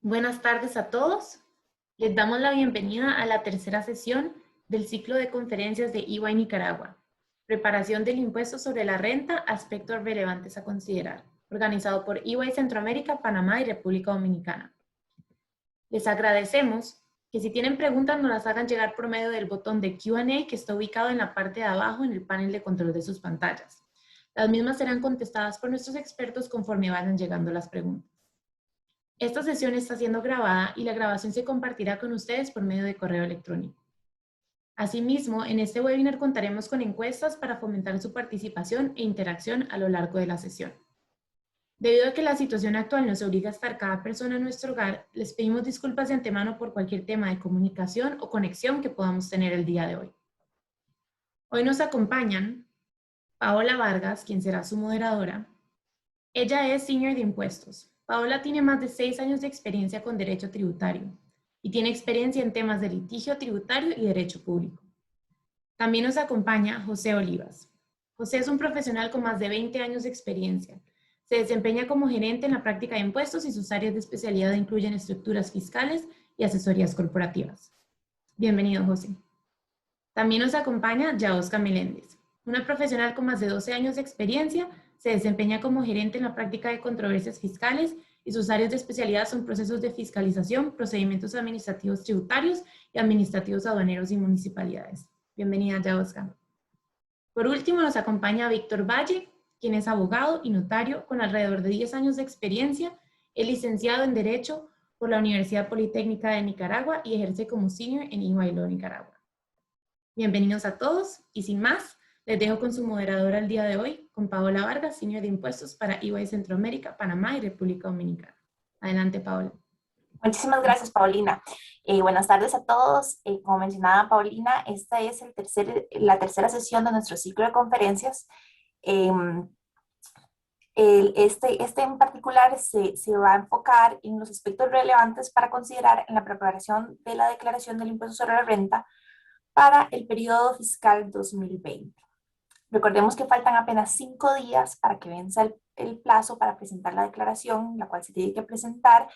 Buenas tardes a todos. Les damos la bienvenida a la tercera sesión del ciclo de conferencias de EY Nicaragua. Preparación del impuesto sobre la renta, aspectos relevantes a considerar, organizado por EY Centroamérica, Panamá y República Dominicana. Les agradecemos que si tienen preguntas nos las hagan llegar por medio del botón de Q&A que está ubicado en la parte de abajo en el panel de control de sus pantallas. Las mismas serán contestadas por nuestros expertos conforme vayan llegando las preguntas. Esta sesión está siendo grabada y la grabación se compartirá con ustedes por medio de correo electrónico. Asimismo, en este webinar contaremos con encuestas para fomentar su participación e interacción a lo largo de la sesión. Debido a que la situación actual nos obliga a estar cada persona en nuestro hogar, les pedimos disculpas de antemano por cualquier tema de comunicación o conexión que podamos tener el día de hoy. Hoy nos acompañan Paola Vargas, quien será su moderadora. Ella es Senior de Impuestos. Paola tiene más de 6 años de experiencia con derecho tributario y tiene experiencia en temas de litigio tributario y derecho público. También nos acompaña José Olivas. José es un profesional con más de 20 años de experiencia. Se desempeña como gerente en la práctica de impuestos y sus áreas de especialidad incluyen estructuras fiscales y asesorías corporativas. Bienvenido, José. También nos acompaña Yaosca Meléndez, una profesional con más de 12 años de experiencia. Se desempeña como gerente en la práctica de controversias fiscales y sus áreas de especialidad son procesos de fiscalización, procedimientos administrativos tributarios y administrativos aduaneros y municipalidades. Bienvenida, Yaosca. Por último, nos acompaña Víctor Valle, quien es abogado y notario con alrededor de 10 años de experiencia. Es licenciado en Derecho por la Universidad Politécnica de Nicaragua y ejerce como senior en EY Law Nicaragua. Bienvenidos a todos y sin más, les dejo con su moderadora el día de hoy, con Paola Vargas, Senior de Impuestos para EY Centroamérica, Panamá y República Dominicana. Adelante, Paola. Muchísimas gracias, Paulina. Buenas tardes a todos. Como mencionaba Paulina, esta es la tercera sesión de nuestro ciclo de conferencias. Este en particular se va a enfocar en los aspectos relevantes para considerar en la preparación de la declaración del impuesto sobre la renta para el periodo fiscal 2020. Recordemos que faltan apenas 5 días para que venza el plazo para presentar la declaración, la cual se tiene que presentar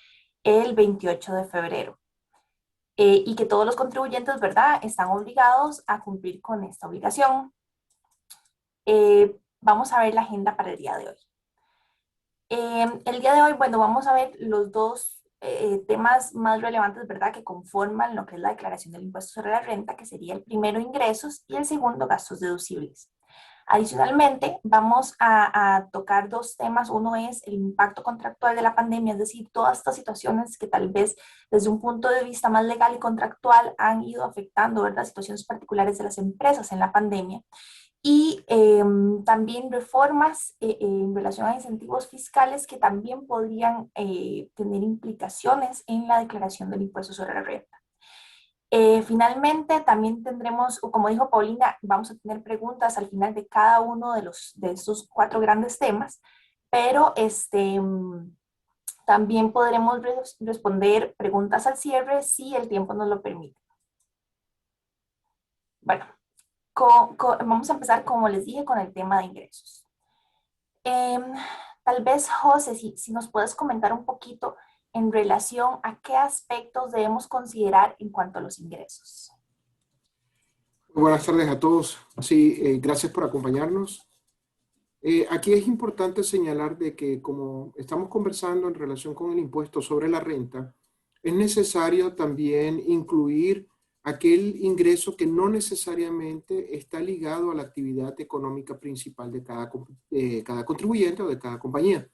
el 28 de febrero. Y que todos los contribuyentes, ¿verdad?, están obligados a cumplir con esta obligación. Vamos a ver la agenda para el día de hoy. El día de hoy, bueno, vamos a ver los dos temas más relevantes, ¿verdad?, que conforman lo que es la declaración del impuesto sobre la renta, que sería el primero ingresos y el segundo gastos deducibles. Adicionalmente, vamos a tocar dos temas. Uno es el impacto contractual de la pandemia, es decir, todas estas situaciones que tal vez desde un punto de vista más legal y contractual han ido afectando, ¿verdad?, situaciones particulares de las empresas en la pandemia. Y también reformas en relación a incentivos fiscales que también podrían tener implicaciones en la declaración del impuesto sobre la renta. Finalmente, también tendremos, como dijo Paulina, vamos a tener preguntas al final de cada uno de estos 4 grandes temas, pero también podremos responder preguntas al cierre si el tiempo nos lo permite. Bueno, vamos a empezar, como les dije, con el tema de ingresos. Tal vez, José, si nos puedes comentar un poquito en relación a qué aspectos debemos considerar en cuanto a los ingresos. Buenas tardes a todos. Sí, gracias por acompañarnos. Aquí es importante señalar de que como estamos conversando en relación con el impuesto sobre la renta, es necesario también incluir aquel ingreso que no necesariamente está ligado a la actividad económica principal de cada contribuyente o de cada compañía.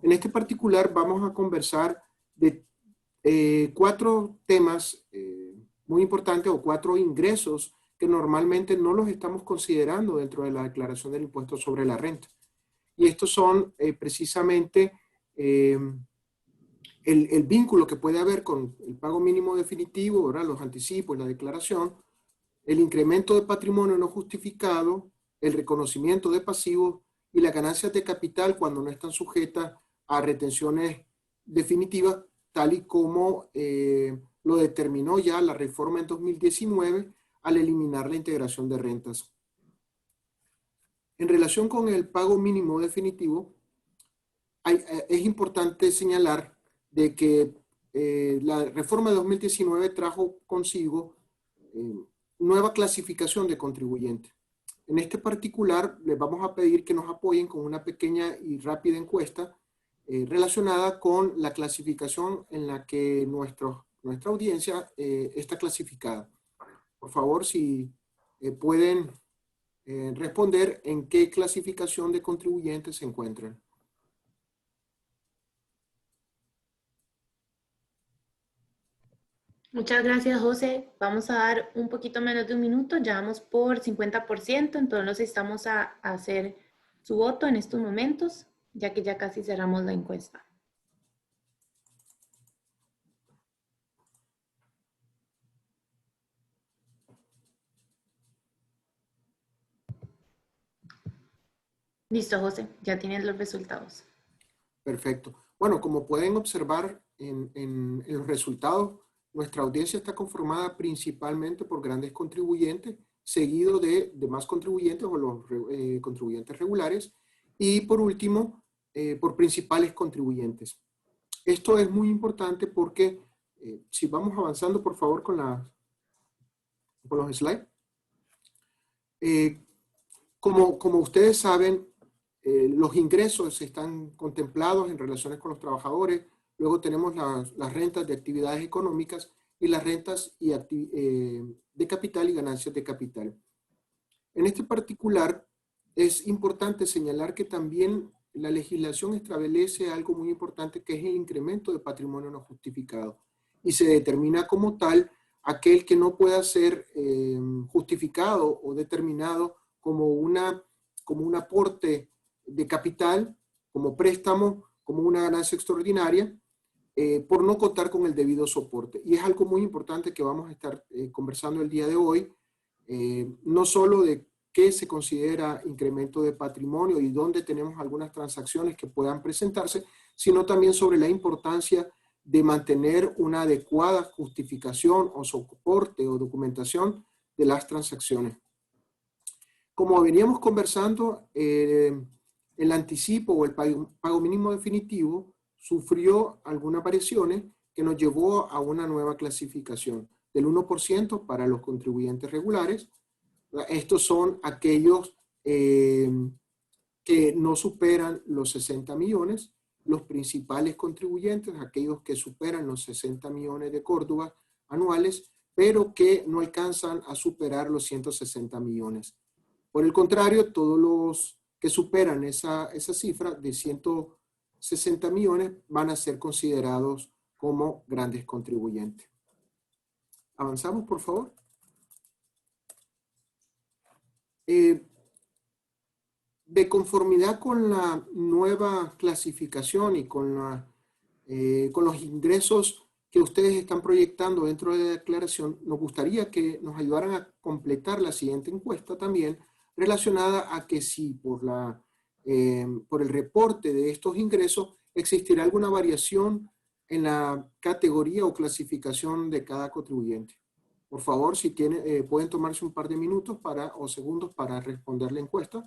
En este particular vamos a conversar de 4 temas muy importantes o 4 ingresos que normalmente no los estamos considerando dentro de la declaración del impuesto sobre la renta. Y estos son precisamente el vínculo que puede haber con el pago mínimo definitivo, ¿verdad?, los anticipos, la declaración, el incremento de patrimonio no justificado, el reconocimiento de pasivos y las ganancias de capital cuando no están sujetas a retenciones definitivas, tal y como lo determinó ya la reforma en 2019 al eliminar la integración de rentas. En relación con el pago mínimo definitivo, es importante señalar de que la reforma de 2019 trajo consigo nueva clasificación de contribuyentes. En este particular, les vamos a pedir que nos apoyen con una pequeña y rápida encuesta relacionada con la clasificación en la que nuestra audiencia está clasificada. Por favor, si pueden responder en qué clasificación de contribuyentes se encuentran. Muchas gracias, José. Vamos a dar un poquito menos de un minuto. Ya vamos por 50%, entonces necesitamos hacer su voto en estos momentos, ya que ya casi cerramos la encuesta. Listo, José. Ya tienes los resultados. Perfecto. Bueno, como pueden observar en los resultados, nuestra audiencia está conformada principalmente por grandes contribuyentes, seguido de demás contribuyentes o los contribuyentes regulares, y por último, por principales contribuyentes. Esto es muy importante porque, si vamos avanzando por favor con los slides, como ustedes saben, los ingresos están contemplados en relaciones con los trabajadores. Luego tenemos las rentas de actividades económicas y las rentas de capital y ganancias de capital. En este particular, es importante señalar que también la legislación establece algo muy importante, que es el incremento de patrimonio no justificado. Y se determina como tal aquel que no pueda ser justificado o determinado como un aporte de capital, como préstamo, como una ganancia extraordinaria, por no contar con el debido soporte. Y es algo muy importante que vamos a estar conversando el día de hoy, no solo de qué se considera incremento de patrimonio y dónde tenemos algunas transacciones que puedan presentarse, sino también sobre la importancia de mantener una adecuada justificación o soporte o documentación de las transacciones. Como veníamos conversando, el anticipo o el pago mínimo definitivo sufrió algunas variaciones que nos llevó a una nueva clasificación del 1% para los contribuyentes regulares. Estos son aquellos que no superan los 60 millones, los principales contribuyentes, aquellos que superan los 60 millones de córdobas anuales, pero que no alcanzan a superar los 160 millones. Por el contrario, todos los que superan esa cifra de 160 millones van a ser considerados como grandes contribuyentes. Avanzamos, por favor. De conformidad con la nueva clasificación y con los ingresos que ustedes están proyectando dentro de la declaración, nos gustaría que nos ayudaran a completar la siguiente encuesta también, relacionada a que si por el reporte de estos ingresos existirá alguna variación en la categoría o clasificación de cada contribuyente. Por favor, si pueden tomarse un par de minutos o segundos para responder la encuesta.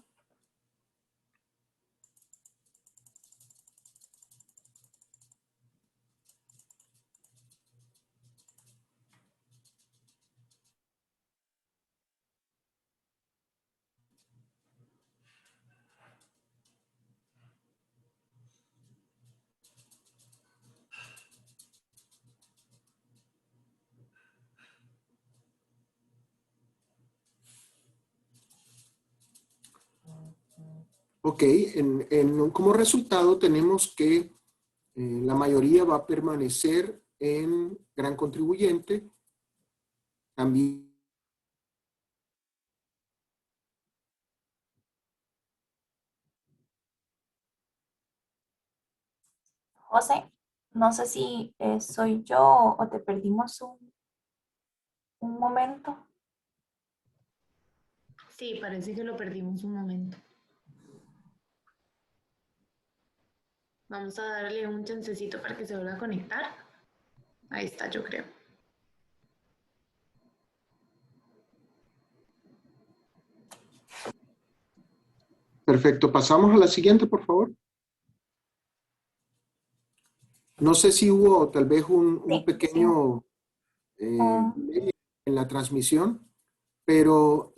Ok, como resultado tenemos que la mayoría va a permanecer en gran contribuyente. También José, no sé si soy yo o te perdimos un momento. Sí, parece que lo perdimos un momento. Vamos a darle un chancecito para que se vuelva a conectar. Ahí está, yo creo. perfecto. Pasamos a la siguiente, por favor. No sé si hubo tal vez un Sí, pequeño delay en la transmisión, pero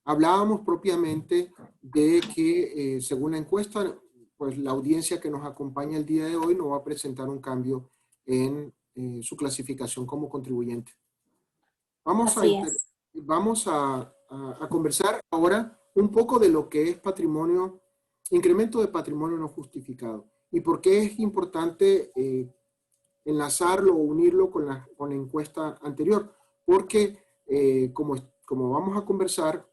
hablábamos propiamente de que según la encuesta, pues la audiencia que nos acompaña el día de hoy no va a presentar un cambio en su clasificación como contribuyente. Vamos a, así es. vamos a conversar ahora un poco de lo que es patrimonio, incremento de patrimonio no justificado y por qué es importante enlazarlo o unirlo con la encuesta anterior, porque como vamos a conversar,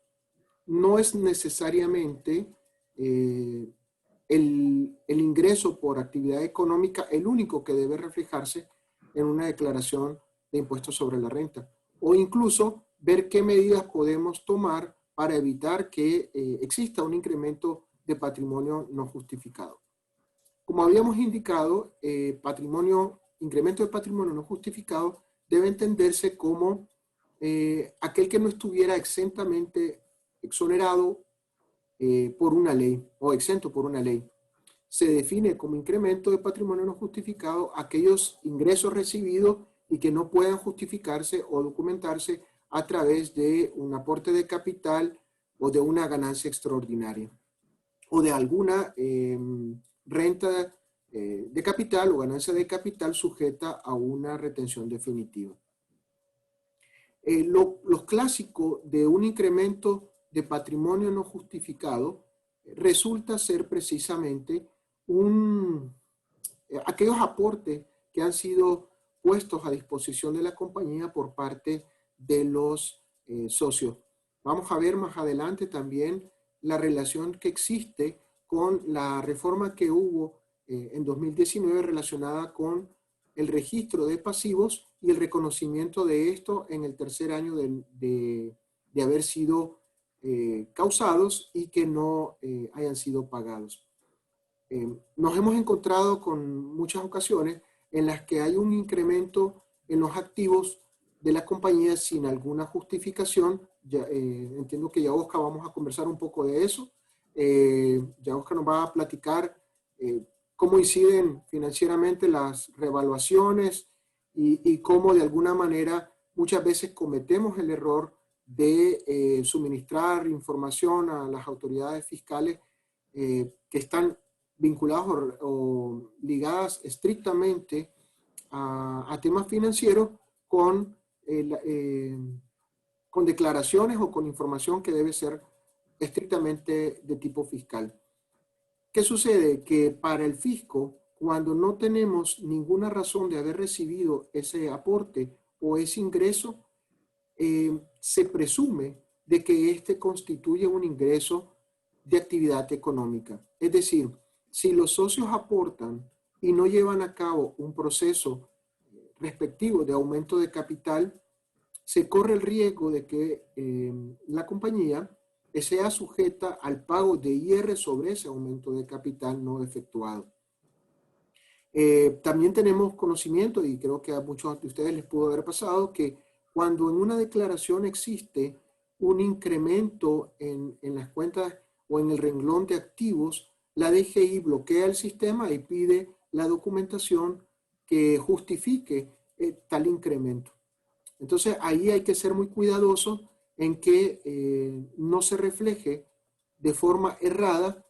no es necesariamente el ingreso por actividad económica el único que debe reflejarse en una declaración de impuestos sobre la renta, o incluso ver qué medidas podemos tomar para evitar que exista un incremento de patrimonio no justificado. Como habíamos indicado, incremento de patrimonio no justificado debe entenderse como aquel que no estuviera exentamente exonerado por una ley o exento por una ley. Se define como incremento de patrimonio no justificado aquellos ingresos recibidos y que no puedan justificarse o documentarse a través de un aporte de capital o de una ganancia extraordinaria o de alguna renta de capital o ganancia de capital sujeta a una retención definitiva. Los clásicos de un incremento de patrimonio no justificado resulta ser precisamente aquellos aportes que han sido puestos a disposición de la compañía por parte de los socios. Vamos a ver más adelante también la relación que existe con la reforma que hubo en 2019 relacionada con el registro de pasivos y el reconocimiento de esto en el tercer año de haber sido causados y que no hayan sido pagados. Nos hemos encontrado con muchas ocasiones en las que hay un incremento en los activos de las compañías sin alguna justificación. Entiendo que ya Oscar vamos a conversar un poco de eso. Ya Oscar nos va a platicar cómo inciden financieramente las revaluaciones y cómo de alguna manera muchas veces cometemos el error de suministrar información a las autoridades fiscales que están vinculadas o ligadas estrictamente a temas financieros con declaraciones o con información que debe ser estrictamente de tipo fiscal. ¿Qué sucede? Que para el fisco, cuando no tenemos ninguna razón de haber recibido ese aporte o ese ingreso, se presume de que este constituye un ingreso de actividad económica. Es decir, si los socios aportan y no llevan a cabo un proceso respectivo de aumento de capital, se corre el riesgo de que la compañía sea sujeta al pago de IR sobre ese aumento de capital no efectuado. También tenemos conocimiento, y creo que a muchos de ustedes les pudo haber pasado, que cuando en una declaración existe un incremento en las cuentas o en el renglón de activos, la DGI bloquea el sistema y pide la documentación que justifique tal incremento. Entonces ahí hay que ser muy cuidadoso en que no se refleje de forma errada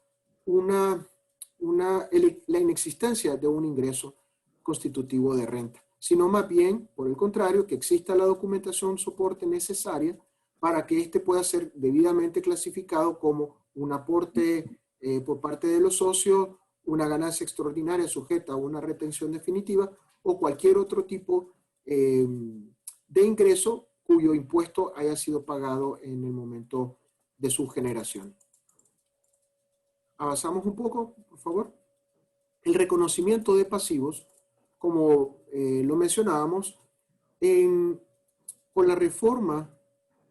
la inexistencia de un ingreso constitutivo de renta, sino más bien, por el contrario, que exista la documentación soporte necesaria para que éste pueda ser debidamente clasificado como un aporte por parte de los socios, una ganancia extraordinaria sujeta a una retención definitiva o cualquier otro tipo de ingreso cuyo impuesto haya sido pagado en el momento de su generación. Avanzamos un poco, por favor. El reconocimiento de pasivos, como lo mencionábamos, con la reforma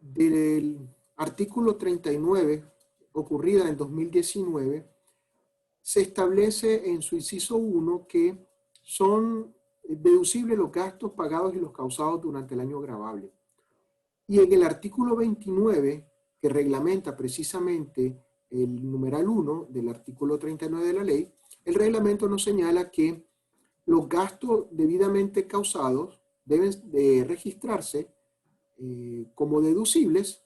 del artículo 39 ocurrida en 2019, se establece en su inciso 1 que son deducibles los gastos pagados y los causados durante el año gravable. Y en el artículo 29, que reglamenta precisamente el numeral 1 del artículo 39 de la ley, el reglamento nos señala que los gastos debidamente causados deben de registrarse como deducibles,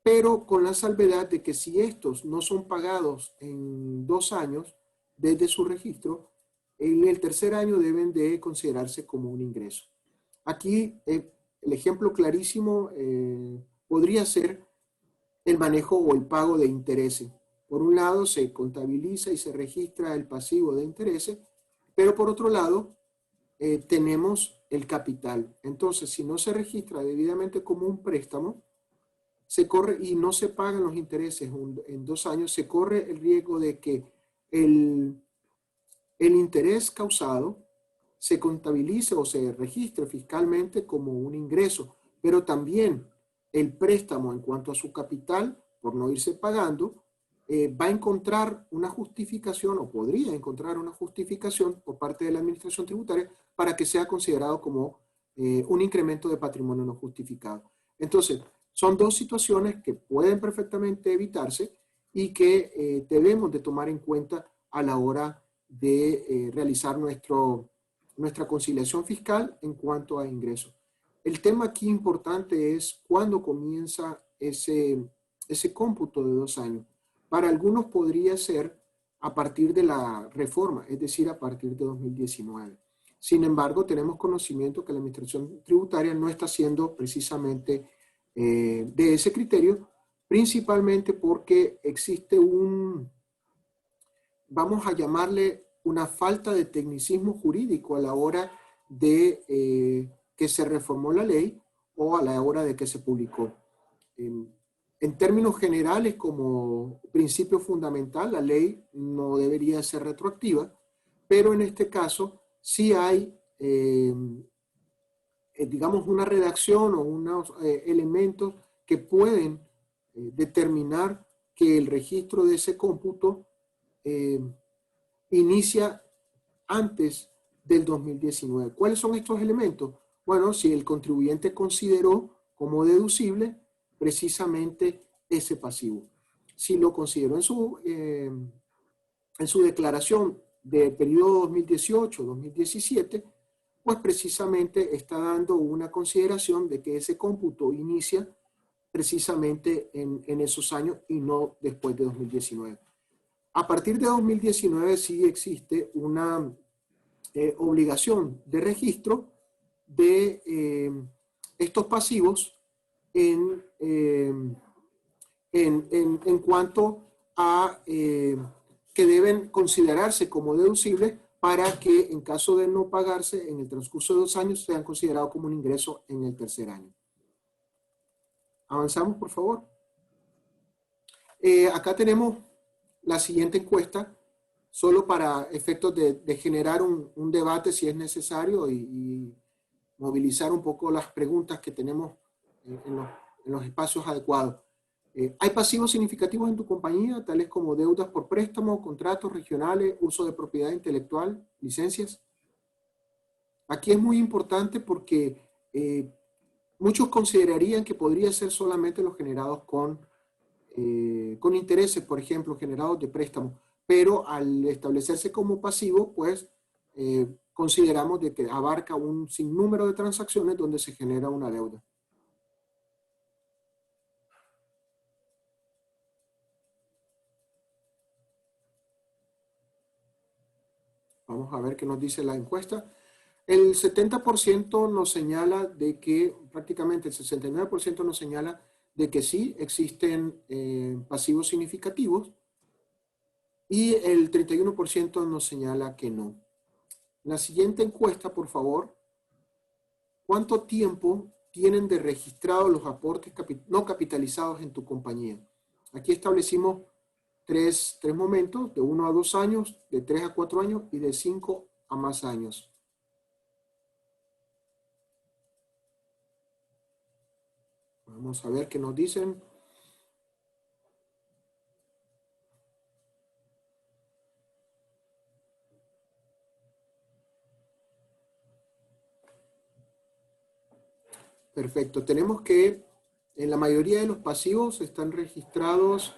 pero con la salvedad de que si estos no son pagados en 2 años desde su registro, en el tercer año deben de considerarse como un ingreso. Aquí el ejemplo clarísimo podría ser el manejo o el pago de intereses. Por un lado se contabiliza y se registra el pasivo de intereses, pero por otro lado tenemos el capital. Entonces, si no se registra debidamente como un préstamo, se corre y no se pagan los intereses en 2 años, se corre el riesgo de que el interés causado se contabilice o se registre fiscalmente como un ingreso, pero también el préstamo en cuanto a su capital, por no irse pagando, va a encontrar una justificación o podría encontrar una justificación por parte de la administración tributaria para que sea considerado como un incremento de patrimonio no justificado. Entonces, son dos situaciones que pueden perfectamente evitarse y que debemos de tomar en cuenta a la hora de realizar nuestra conciliación fiscal en cuanto a ingresos. El tema aquí importante es cuándo comienza ese cómputo de 2 años. Para algunos podría ser a partir de la reforma, es decir, a partir de 2019. Sin embargo, tenemos conocimiento que la administración tributaria no está haciendo precisamente de ese criterio, principalmente porque existe vamos a llamarle una falta de tecnicismo jurídico a la hora de que se reformó la ley o a la hora de que se publicó. En términos generales, como principio fundamental, la ley no debería ser retroactiva, pero en este caso sí hay, digamos, una redacción o unos elementos que pueden determinar que el registro de ese cómputo inicia antes del 2019. ¿Cuáles son estos elementos? Bueno, si el contribuyente consideró como deducible precisamente ese pasivo. Si lo consideró en su declaración de periodo 2018-2017, pues precisamente está dando una consideración de que ese cómputo inicia precisamente en esos años y no después de 2019. A partir de 2019 sí existe una obligación de registro de estos pasivos en cuanto a que deben considerarse como deducibles para que en caso de no pagarse en el transcurso de 2 años sean considerados como un ingreso en el tercer año. Avanzamos, por favor. Acá tenemos la siguiente encuesta, solo para efectos de generar un debate si es necesario y movilizar un poco las preguntas que tenemos en los espacios adecuados. ¿Hay pasivos significativos en tu compañía, tales como deudas por préstamo, contratos regionales, uso de propiedad intelectual, licencias? Aquí es muy importante porque muchos considerarían que podría ser solamente los generados con intereses, por ejemplo, generados de préstamo, pero al establecerse como pasivo, pues consideramos de que abarca un sinnúmero de transacciones donde se genera una deuda. Vamos a ver qué nos dice la encuesta. El 70% nos señala de que, prácticamente el 69% nos señala de que sí existen pasivos significativos y el 31% nos señala que no. La siguiente encuesta, por favor. ¿Cuánto tiempo tienen de registrados los aportes no capitalizados en tu compañía? Aquí establecimos tres momentos, de 1 a 2 años, de 3 a 4 años y de 5 a más años. Vamos a ver qué nos dicen. Perfecto. Tenemos que en la mayoría de los pasivos están registrados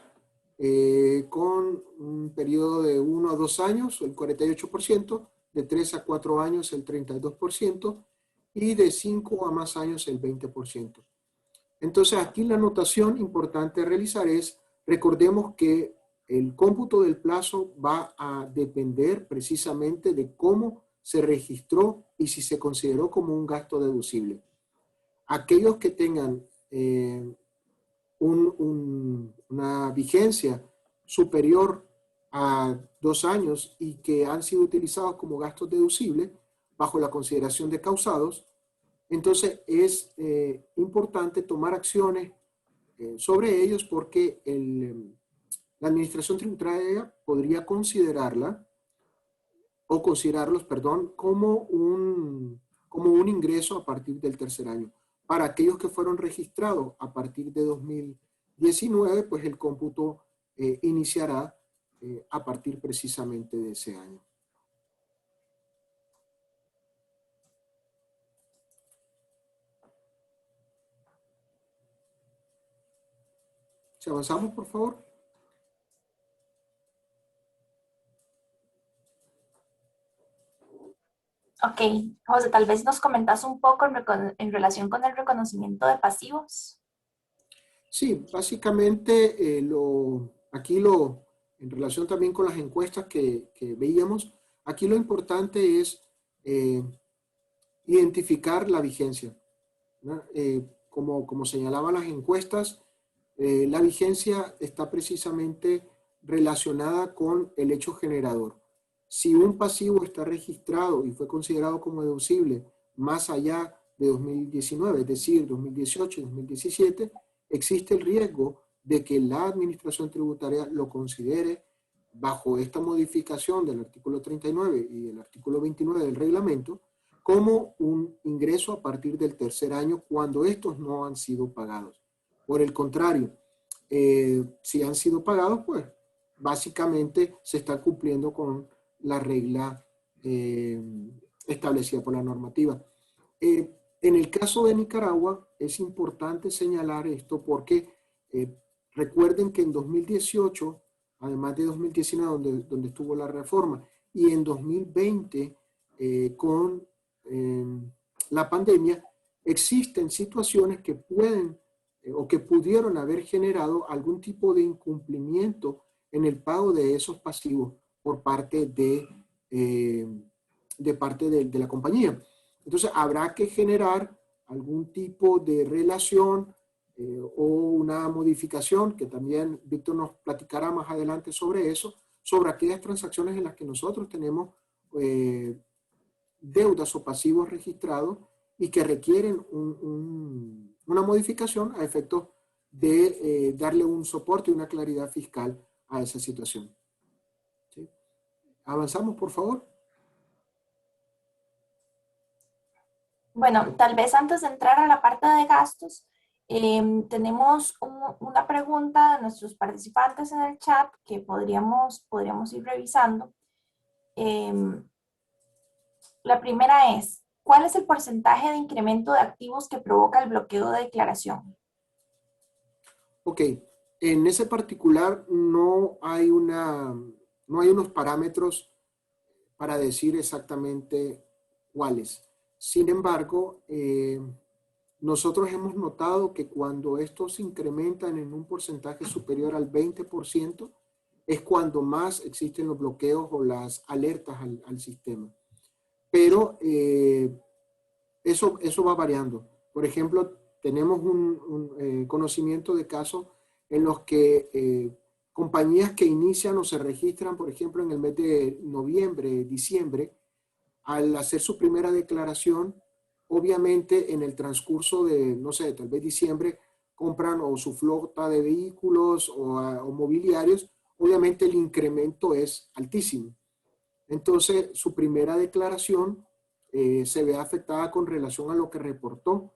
con un periodo de 1 a 2 años, el 48%, de 3 a 4 años el 32% y de 5 a más años el 20%. Entonces aquí la anotación importante a realizar es, recordemos que el cómputo del plazo va a depender precisamente de cómo se registró y si se consideró como un gasto deducible. Aquellos que tengan una vigencia superior a 2 años y que han sido utilizados como gastos deducibles bajo la consideración de causados, entonces es importante tomar acciones sobre ellos porque la administración tributaria podría considerarla o considerarlos, perdón, como un ingreso a partir del tercer año. Para aquellos que fueron registrados a partir de 2019, pues el cómputo iniciará a partir precisamente de ese año. Si avanzamos, por favor. Ok, José, tal vez nos comentas un poco en relación con el reconocimiento de pasivos. Sí, básicamente en relación también con las encuestas que veíamos, aquí lo importante es identificar la vigencia, ¿no? Como señalaban las encuestas, la vigencia está precisamente relacionada con el hecho generador. Si un pasivo está registrado y fue considerado como deducible más allá de 2019, es decir, 2018 y 2017, existe el riesgo de que la administración tributaria lo considere bajo esta modificación del artículo 39 y del artículo 29 del reglamento como un ingreso a partir del tercer año cuando estos no han sido pagados. Por el contrario, si han sido pagados, pues básicamente se está cumpliendo con la regla establecida por la normativa. En el caso de Nicaragua es importante señalar esto porque recuerden que en 2018, además de 2019 donde estuvo la reforma, y en 2020 con la pandemia, existen situaciones que pueden o que pudieron haber generado algún tipo de incumplimiento en el pago de esos pasivos por parte de la compañía. Entonces habrá que generar algún tipo de relación o una modificación, que también Víctor nos platicará más adelante sobre eso, sobre aquellas transacciones en las que nosotros tenemos deudas o pasivos registrados y que requieren una modificación a efectos de darle un soporte y una claridad fiscal a esa situación. ¿Sí? Avanzamos, por favor. Bueno, tal vez antes de entrar a la parte de gastos, tenemos una pregunta de nuestros participantes en el chat que podríamos ir revisando. La primera es, ¿cuál es el porcentaje de incremento de activos que provoca el bloqueo de declaración? Ok, en ese particular no hay unos parámetros para decir exactamente cuáles. Sin embargo, nosotros hemos notado que cuando estos se incrementan en un porcentaje superior al 20%, es cuando más existen los bloqueos o las alertas al sistema. Pero eso va variando. Por ejemplo, tenemos un conocimiento de casos en los que compañías que inician o se registran, por ejemplo, en el mes de noviembre, diciembre, al hacer su primera declaración, obviamente en el transcurso de, no sé, tal vez diciembre, compran o su flota de vehículos o mobiliarios, obviamente el incremento es altísimo. Entonces, su primera declaración se ve afectada con relación a lo que reportó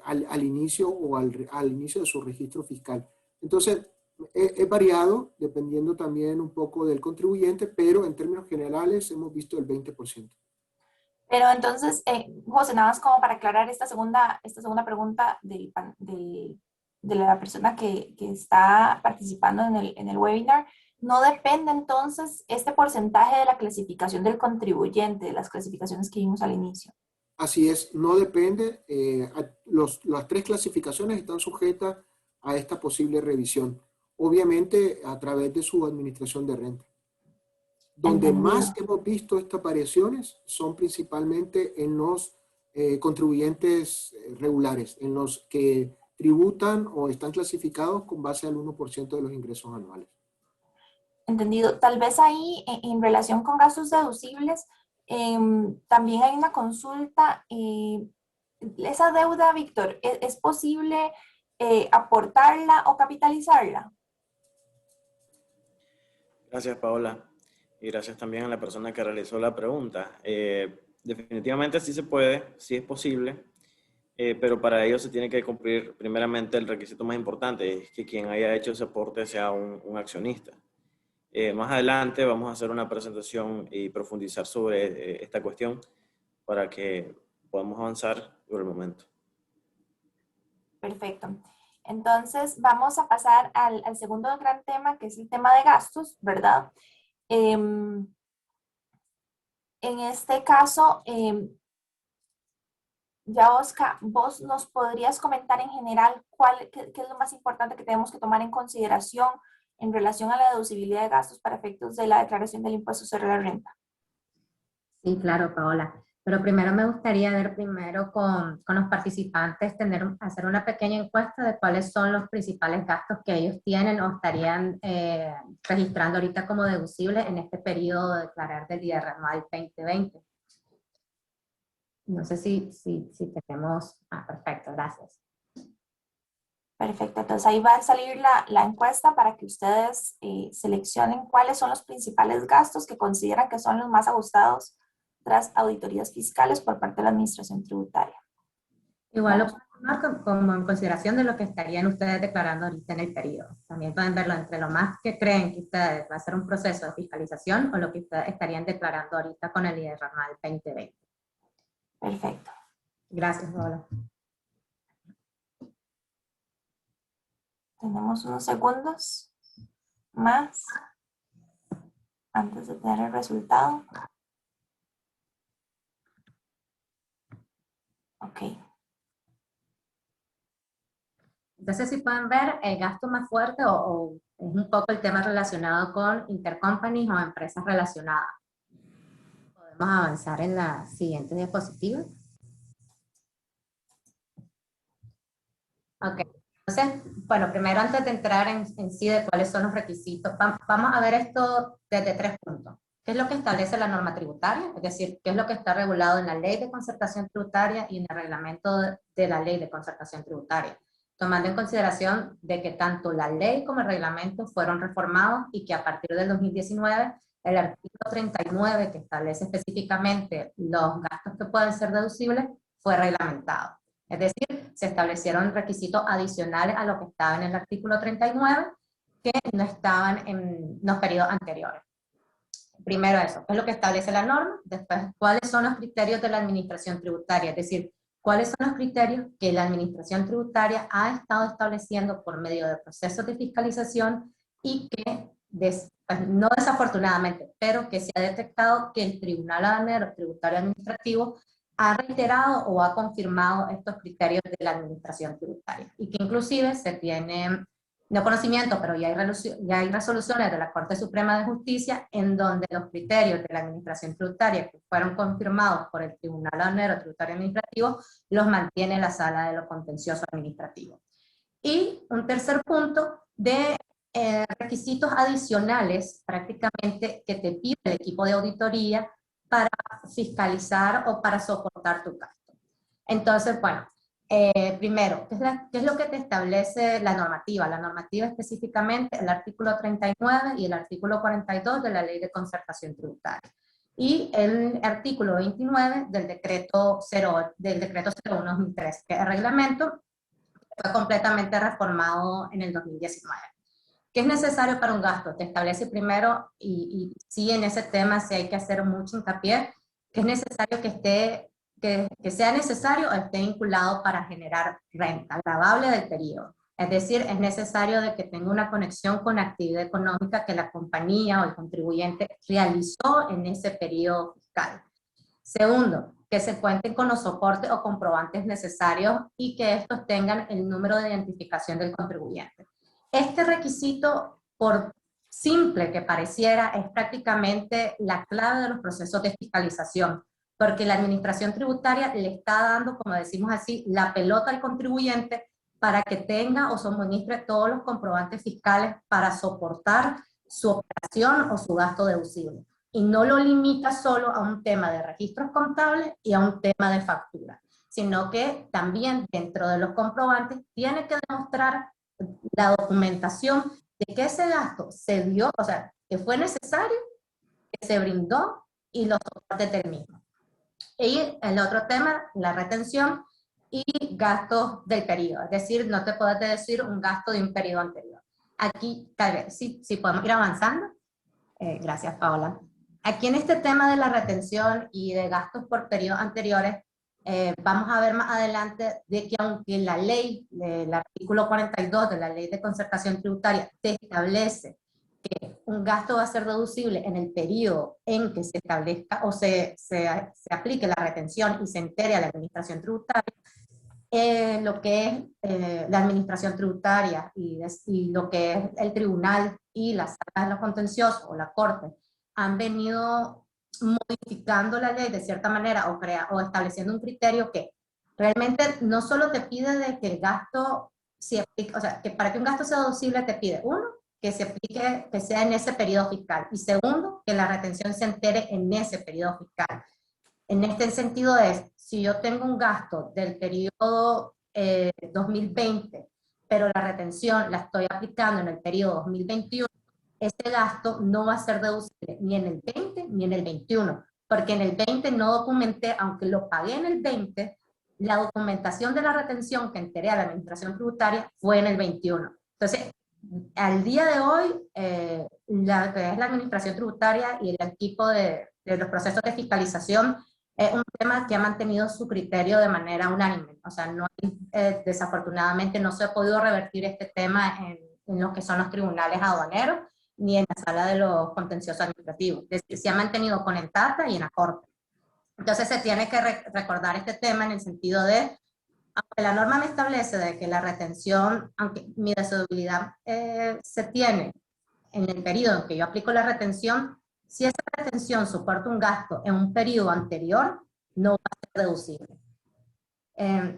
al inicio o al inicio de su registro fiscal. Entonces, es variado dependiendo también un poco del contribuyente, pero en términos generales hemos visto el 20%. Pero entonces, José, nada más como para aclarar esta segunda pregunta de la persona que está participando en el webinar, no depende entonces este porcentaje de la clasificación del contribuyente, de las clasificaciones que vimos al inicio. Así es, no depende. Las tres clasificaciones están sujetas a esta posible revisión, obviamente a través de su administración de renta. Donde Entendido. más hemos visto estas variaciones son principalmente en los contribuyentes regulares, en los que tributan o están clasificados con base al 1% de los ingresos anuales. Entendido. Tal vez ahí, en relación con gastos deducibles, también hay una consulta. Esa deuda, Víctor, ¿es posible aportarla o capitalizarla? Gracias, Paola. Y gracias también a la persona que realizó la pregunta. Definitivamente sí se puede, sí es posible, pero para ello se tiene que cumplir primeramente el requisito más importante, es que quien haya hecho ese aporte sea un accionista. Más adelante vamos a hacer una presentación y profundizar sobre esta cuestión para que podamos avanzar por el momento. Perfecto. Entonces, vamos a pasar al segundo gran tema, que es el tema de gastos, ¿verdad? En este caso, ya Oscar, vos nos podrías comentar en general qué es lo más importante que tenemos que tomar en consideración en relación a la deducibilidad de gastos para efectos de la declaración del impuesto sobre la renta. Sí, claro, Paola. Pero primero me gustaría ver primero con los participantes, hacer una pequeña encuesta de cuáles son los principales gastos que ellos tienen o estarían registrando ahorita como deducibles en este periodo de declarar del IR anual 2020. No sé si tenemos... perfecto, gracias. Perfecto, entonces ahí va a salir la encuesta para que ustedes seleccionen cuáles son los principales gastos que consideran que son los más ajustados tras auditorías fiscales por parte de la Administración Tributaria. Igual lo pueden tomar como en consideración de lo que estarían ustedes declarando ahorita en el periodo. También pueden verlo entre lo más que creen que ustedes va a ser un proceso de fiscalización o lo que ustedes estarían declarando ahorita con el IR anual 2020. Perfecto. Gracias, Paola. Tenemos unos segundos más antes de tener el resultado. Ok. Entonces, si pueden ver, el gasto más fuerte o es un poco el tema relacionado con intercompanies o empresas relacionadas. Podemos avanzar en la siguiente diapositiva. Ok. Entonces, bueno, primero antes de entrar en sí de cuáles son los requisitos, vamos a ver esto desde 3 puntos. ¿Qué es lo que establece la norma tributaria? Es decir, ¿qué es lo que está regulado en la Ley de Concertación Tributaria y en el reglamento de la Ley de Concertación Tributaria? Tomando en consideración de que tanto la ley como el reglamento fueron reformados y que a partir del 2019 el artículo 39 que establece específicamente los gastos que pueden ser deducibles fue reglamentado. Es decir, se establecieron requisitos adicionales a lo que estaba en el artículo 39 que no estaban en los periodos anteriores. Primero eso, ¿qué es lo que establece la norma? Después, ¿cuáles son los criterios de la administración tributaria? Es decir, ¿cuáles son los criterios que la administración tributaria ha estado estableciendo por medio de procesos de fiscalización y que, no desafortunadamente, pero que se ha detectado que el Tribunal Aduanero Tributario Administrativo ha reiterado o ha confirmado estos criterios de la administración tributaria y que inclusive se tiene, no conocimiento, pero ya hay resoluciones de la Corte Suprema de Justicia en donde los criterios de la administración tributaria que fueron confirmados por el Tribunal Aduanero Tributario Administrativo los mantiene la Sala de lo Contencioso Administrativo. Y un tercer punto de requisitos adicionales prácticamente que te pide el equipo de auditoría para fiscalizar o para soportar tu gasto. Entonces, bueno, primero, ¿qué es lo que te establece la normativa? La normativa específicamente el artículo 39 y el artículo 42 de la Ley de Concertación Tributaria. Y el artículo 29 del decreto 01-2003, que es el reglamento, fue completamente reformado en el 2019. ¿Qué es necesario para un gasto? Te establece primero, y sí en ese tema sí hay que hacer mucho hincapié, que es necesario que sea necesario o esté vinculado para generar renta gravable del periodo. Es decir, es necesario de que tenga una conexión con actividad económica que la compañía o el contribuyente realizó en ese periodo fiscal. Segundo, que se cuenten con los soportes o comprobantes necesarios y que estos tengan el número de identificación del contribuyente. Este requisito, por simple que pareciera, es prácticamente la clave de los procesos de fiscalización, porque la administración tributaria le está dando, como decimos así, la pelota al contribuyente para que tenga o suministre todos los comprobantes fiscales para soportar su operación o su gasto deducible. Y no lo limita solo a un tema de registros contables y a un tema de factura, sino que también dentro de los comprobantes tiene que demostrar la documentación de que ese gasto se dio, o sea, que fue necesario, que se brindó y los soportes del mismo. Y el otro tema, la retención y gastos del periodo, es decir, no te puedes decir un gasto de un periodo anterior. Aquí, tal vez, si podemos ir avanzando. Gracias, Paola. Aquí en este tema de la retención y de gastos por periodos anteriores, vamos a ver más adelante de que aunque la ley, el artículo 42 de la Ley de Concertación Tributaria te establece que un gasto va a ser deducible en el periodo en que se establezca o se aplique la retención y se entere a la administración tributaria, lo que es la administración tributaria y lo que es el tribunal y las salas de los contenciosos o la corte han venido modificando la ley de cierta manera o estableciendo un criterio que realmente no solo te pide de que el gasto se aplique, o sea, que para que un gasto sea deducible te pide, uno, que se aplique, que sea en ese periodo fiscal, y segundo, que la retención se entere en ese periodo fiscal. En este sentido es, si yo tengo un gasto del periodo 2020, pero la retención la estoy aplicando en el periodo 2021, ese gasto no va a ser deducible ni en el 20 ni en el 21, porque en el 20 no documenté, aunque lo pagué en el 20, la documentación de la retención que enteré a la administración tributaria fue en el 21. Entonces, al día de hoy, la que es la administración tributaria y el equipo de los procesos de fiscalización es un tema que ha mantenido su criterio de manera unánime. O sea, no hay, desafortunadamente no se ha podido revertir este tema en lo que son los tribunales aduaneros, ni en la sala de los contenciosos administrativos. Es decir, se ha mantenido con el TATA y en la Corte. Entonces se tiene que recordar este tema en el sentido de, aunque la norma me establece de que la retención, aunque mi deducibilidad se tiene en el periodo en que yo aplico la retención, si esa retención soporta un gasto en un periodo anterior, no va a ser deducible.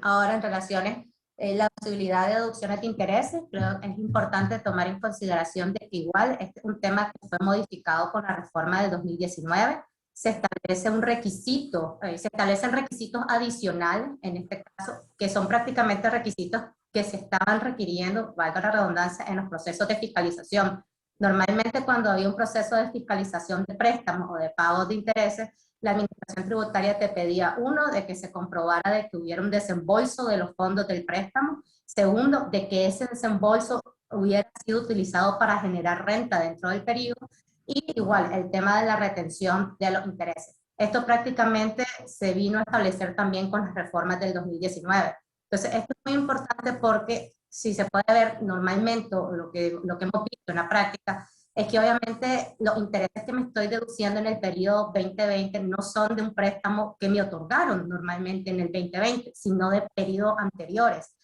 Ahora, en relaciones la posibilidad de deducciones de intereses, creo que es importante tomar en consideración de que igual este es un tema que fue modificado con la reforma del 2019, se establece un requisito, se establecen requisitos adicionales, en este caso, que son prácticamente requisitos que se estaban requiriendo, valga la redundancia, en los procesos de fiscalización. Normalmente cuando había un proceso de fiscalización de préstamos o de pagos de intereses, la administración tributaria te pedía, uno, de que se comprobara de que hubiera un desembolso de los fondos del préstamo, segundo, de que ese desembolso hubiera sido utilizado para generar renta dentro del periodo, y igual el tema de la retención de los intereses. Esto prácticamente se vino a establecer también con las reformas del 2019. Entonces, esto es muy importante porque si se puede ver normalmente, lo que hemos visto en la práctica, es que obviamente los intereses que me estoy deduciendo en el periodo 2020 no son de un préstamo que me otorgaron normalmente en el 2020, sino de periodos anteriores.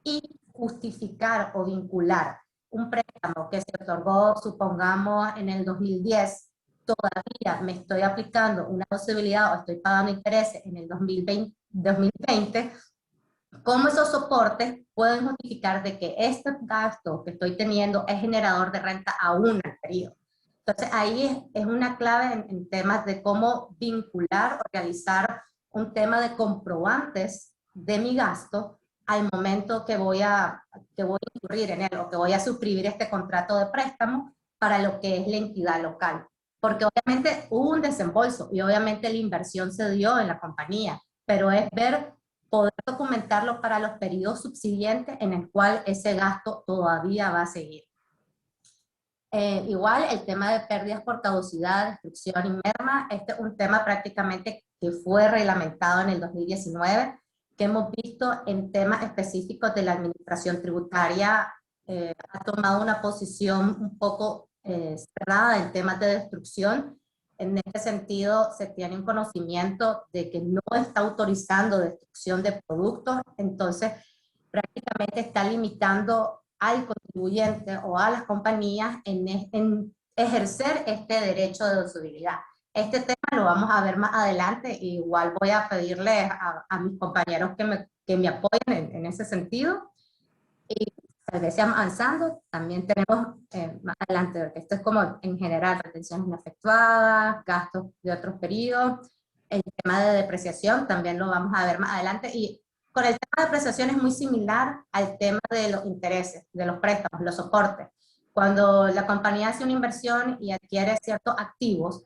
Y justificar o vincular un préstamo que se otorgó, supongamos, en el 2010, todavía me estoy aplicando una posibilidad o estoy pagando intereses en el 2020, ¿cómo esos soportes pueden justificar de que este gasto que estoy teniendo es generador de renta aún al periodo? Entonces ahí es una clave en temas de cómo vincular o realizar un tema de comprobantes de mi gasto al momento que voy a incurrir en él o que voy a suscribir este contrato de préstamo para lo que es la entidad local. Porque obviamente hubo un desembolso y obviamente la inversión se dio en la compañía, pero es poder documentarlo para los periodos subsiguientes en el cual ese gasto todavía va a seguir. Igual el tema de pérdidas por caducidad, destrucción y merma, este es un tema prácticamente que fue reglamentado en el 2019. que hemos visto en temas específicos de la administración tributaria, ha tomado una posición un poco cerrada en temas de destrucción. En este sentido, se tiene un conocimiento de que no está autorizando destrucción de productos, entonces prácticamente está limitando al contribuyente o a las compañías en ejercer este derecho de deducibilidad. Este tema lo vamos a ver más adelante, igual voy a pedirle a mis compañeros que me apoyen en ese sentido. Y tal vez seamos avanzando, también tenemos más adelante, porque esto es como en general retenciones no efectuadas, gastos de otros periodos, el tema de depreciación también lo vamos a ver más adelante, y con el tema de depreciación es muy similar al tema de los intereses, de los préstamos, los soportes. Cuando la compañía hace una inversión y adquiere ciertos activos,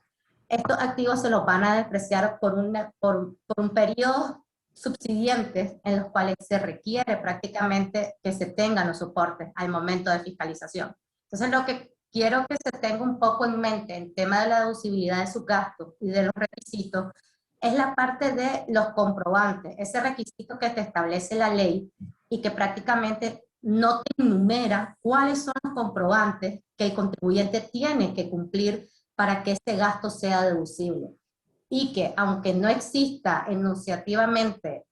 estos activos se los van a depreciar por un periodo subsiguientes en los cuales se requiere prácticamente que se tengan los soportes al momento de fiscalización. Entonces, lo que quiero que se tenga un poco en mente en tema de la deducibilidad de sus gastos y de los requisitos es la parte de los comprobantes, ese requisito que te establece la ley y que prácticamente no te enumera cuáles son los comprobantes que el contribuyente tiene que cumplir para que ese gasto sea deducible. Y que aunque no exista enunciativamente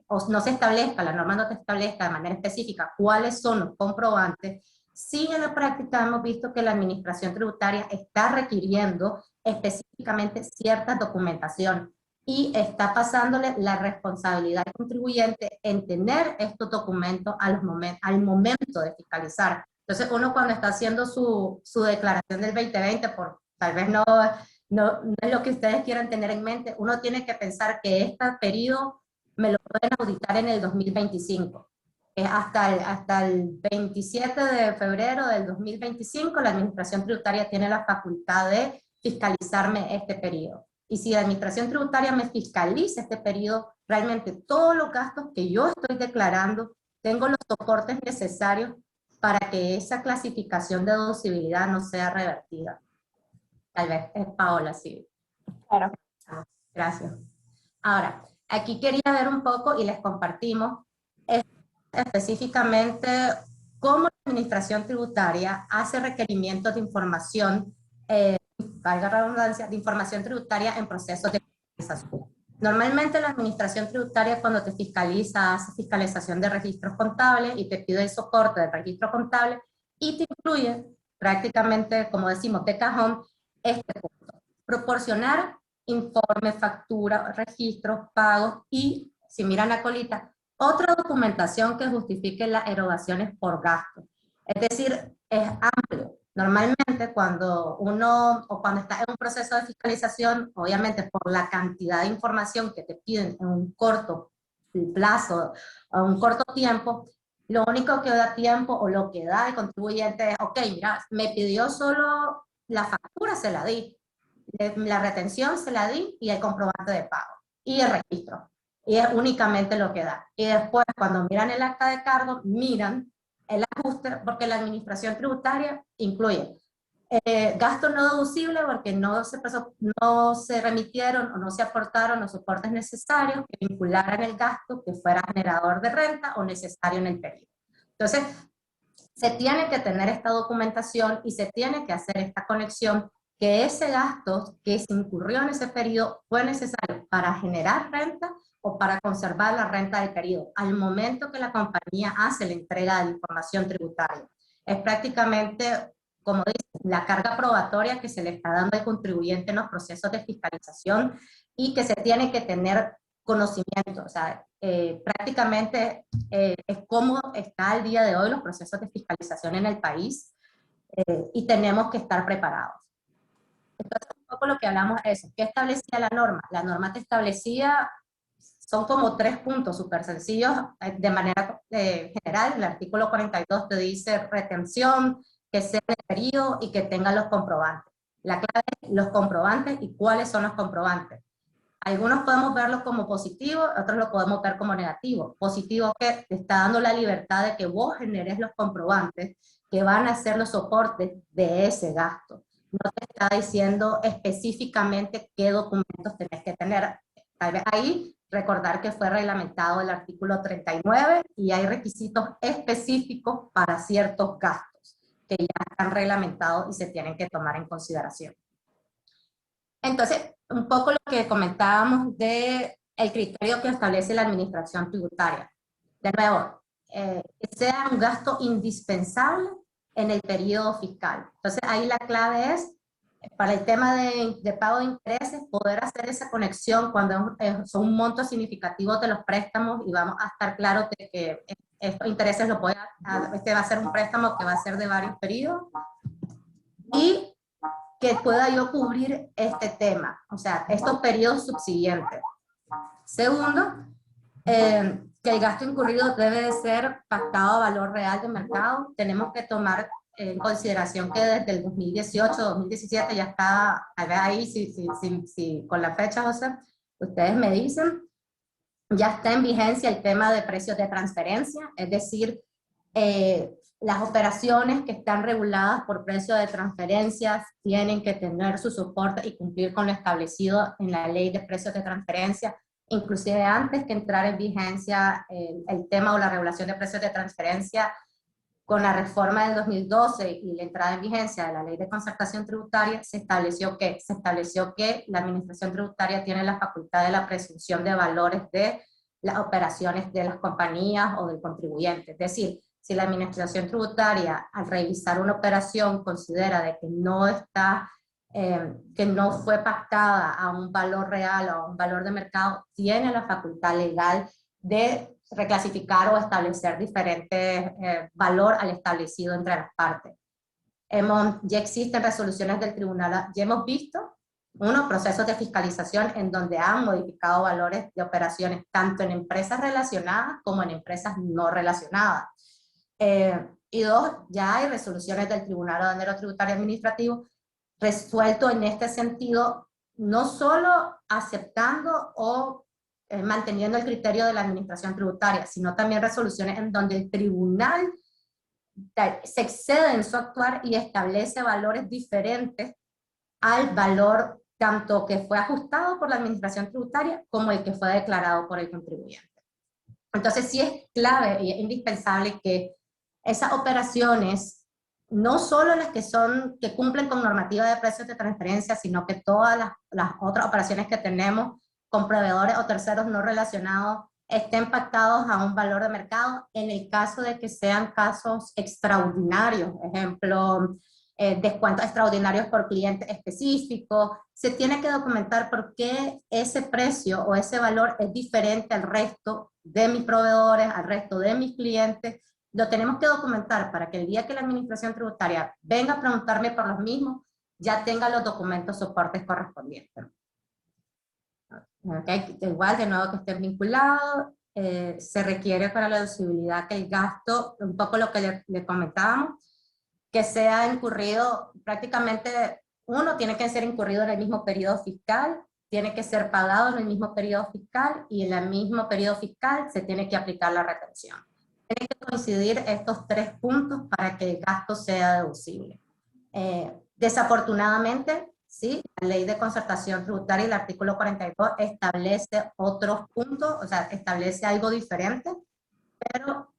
o no se establezca, la norma no te establezca de manera específica cuáles son los comprobantes, sí en la práctica hemos visto que la administración tributaria está requiriendo específicamente cierta documentación y está pasándole la responsabilidad al contribuyente en tener estos documentos al momento de fiscalizar. Entonces uno cuando está haciendo su declaración del 2020, tal vez no es lo que ustedes quieran tener en mente, uno tiene que pensar que este periodo me lo pueden auditar en el 2025. Hasta el 27 de febrero del 2025 la administración tributaria tiene la facultad de fiscalizarme este periodo. Y si la administración tributaria me fiscaliza este periodo, realmente todos los gastos que yo estoy declarando, tengo los soportes necesarios para que esa clasificación de deducibilidad no sea revertida. Tal vez es Paola, sí. Claro. Gracias. Ahora, aquí quería ver un poco y les compartimos específicamente cómo la administración tributaria hace requerimientos de información, valga la redundancia, de información tributaria en procesos de fiscalización. Normalmente la administración tributaria cuando te fiscaliza, hace fiscalización de registros contables y te pide el soporte del registro contable y te incluye prácticamente, como decimos, de cajón, este punto. Proporcionar informe, factura, registros, pagos y, si miran la colita, otra documentación que justifique las erogaciones por gasto. Es decir, es amplio. Normalmente cuando está en un proceso de fiscalización, obviamente por la cantidad de información que te piden en un corto plazo o un corto tiempo, lo único que da tiempo o lo que da el contribuyente es, ok, mira, me pidió solo la factura, se la di, la retención se la di y el comprobante de pago y el registro. Y es únicamente lo que da. Y después, cuando miran el acta de cargo, miran el ajuste, porque la administración tributaria incluye gastos no deducibles porque no se remitieron o no se aportaron los soportes necesarios que vincularan el gasto que fuera generador de renta o necesario en el periodo. Entonces, se tiene que tener esta documentación y se tiene que hacer esta conexión que ese gasto que se incurrió en ese periodo fue necesario para generar renta o para conservar la renta del periodo, al momento que la compañía hace la entrega de la información tributaria. Es prácticamente, como dice, la carga probatoria que se le está dando al contribuyente en los procesos de fiscalización y que se tiene que tener conocimiento. O sea, prácticamente es cómo está al día de hoy los procesos de fiscalización en el país y tenemos que estar preparados. Entonces, un poco lo que hablamos es eso. ¿Qué establecía la norma? La norma te establecía, son como 3 puntos súper sencillos de manera general. El artículo 42 te dice retención, que sea de periodo y que tenga los comprobantes. La clave es los comprobantes y cuáles son los comprobantes. Algunos podemos verlos como positivo, otros lo podemos ver como negativo. Positivo que te está dando la libertad de que vos generes los comprobantes que van a ser los soportes de ese gasto. No te está diciendo específicamente qué documentos tenés que tener. Tal vez ahí Recordar que fue reglamentado el artículo 39 y hay requisitos específicos para ciertos gastos que ya están reglamentados y se tienen que tomar en consideración. Entonces, un poco lo que comentábamos de el criterio que establece la administración tributaria. De nuevo, que sea un gasto indispensable en el periodo fiscal. Entonces, ahí la clave es, para el tema de pago de intereses, poder hacer esa conexión cuando son montos significativos de los préstamos y vamos a estar claros de que estos intereses este va a ser un préstamo que va a ser de varios periodos y que pueda yo cubrir este tema, o sea, estos periodos subsiguientes. Segundo, que el gasto incurrido debe de ser pactado a valor real de mercado. Tenemos que tomar en consideración que desde el 2018, 2017 ya está, tal vez ahí, si con la fecha, José, ustedes me dicen, ya está en vigencia el tema de precios de transferencia, es decir, las operaciones que están reguladas por precio de transferencias tienen que tener su soporte y cumplir con lo establecido en la ley de precios de transferencia, inclusive antes que entrar en vigencia el tema o la regulación de precios de transferencia. Con la reforma del 2012 y la entrada en vigencia de la ley de concertación tributaria, se estableció que la administración tributaria tiene la facultad de la presunción de valores de las operaciones de las compañías o del contribuyente. Es decir, si la administración tributaria al revisar una operación considera de que no está, que no fue pactada a un valor real o a un valor de mercado, tiene la facultad legal de reclasificar o establecer diferentes valor al establecido entre las partes. Ya existen resoluciones del tribunal, ya hemos visto procesos de fiscalización en donde han modificado valores de operaciones tanto en empresas relacionadas como en empresas no relacionadas. Y dos, ya hay resoluciones del Tribunal Aduanero Tributario Administrativo resuelto en este sentido, no solo aceptando o manteniendo el criterio de la administración tributaria, sino también resoluciones en donde el tribunal se excede en su actuar y establece valores diferentes al valor tanto que fue ajustado por la administración tributaria como el que fue declarado por el contribuyente. Entonces sí es clave y es indispensable que esas operaciones, no solo las que cumplen con normativa de precios de transferencia, sino que todas las otras operaciones que tenemos con proveedores o terceros no relacionados estén pactados a un valor de mercado en el caso de que sean casos extraordinarios, ejemplo, descuentos extraordinarios por cliente específico. Se tiene que documentar por qué ese precio o ese valor es diferente al resto de mis proveedores, al resto de mis clientes. Lo tenemos que documentar para que el día que la administración tributaria venga a preguntarme por los mismos, ya tenga los documentos soportes correspondientes. Okay. Igual, de nuevo, que estén vinculados, se requiere para la deducibilidad que el gasto, un poco lo que le comentábamos, que sea incurrido, prácticamente uno tiene que ser incurrido en el mismo periodo fiscal, tiene que ser pagado en el mismo periodo fiscal y en el mismo periodo fiscal se tiene que aplicar la retención. Tienen que coincidir estos tres puntos para que el gasto sea deducible. Desafortunadamente, sí, la ley de concertación tributaria, el artículo 42, establece otros puntos, o sea, establece algo diferente, pero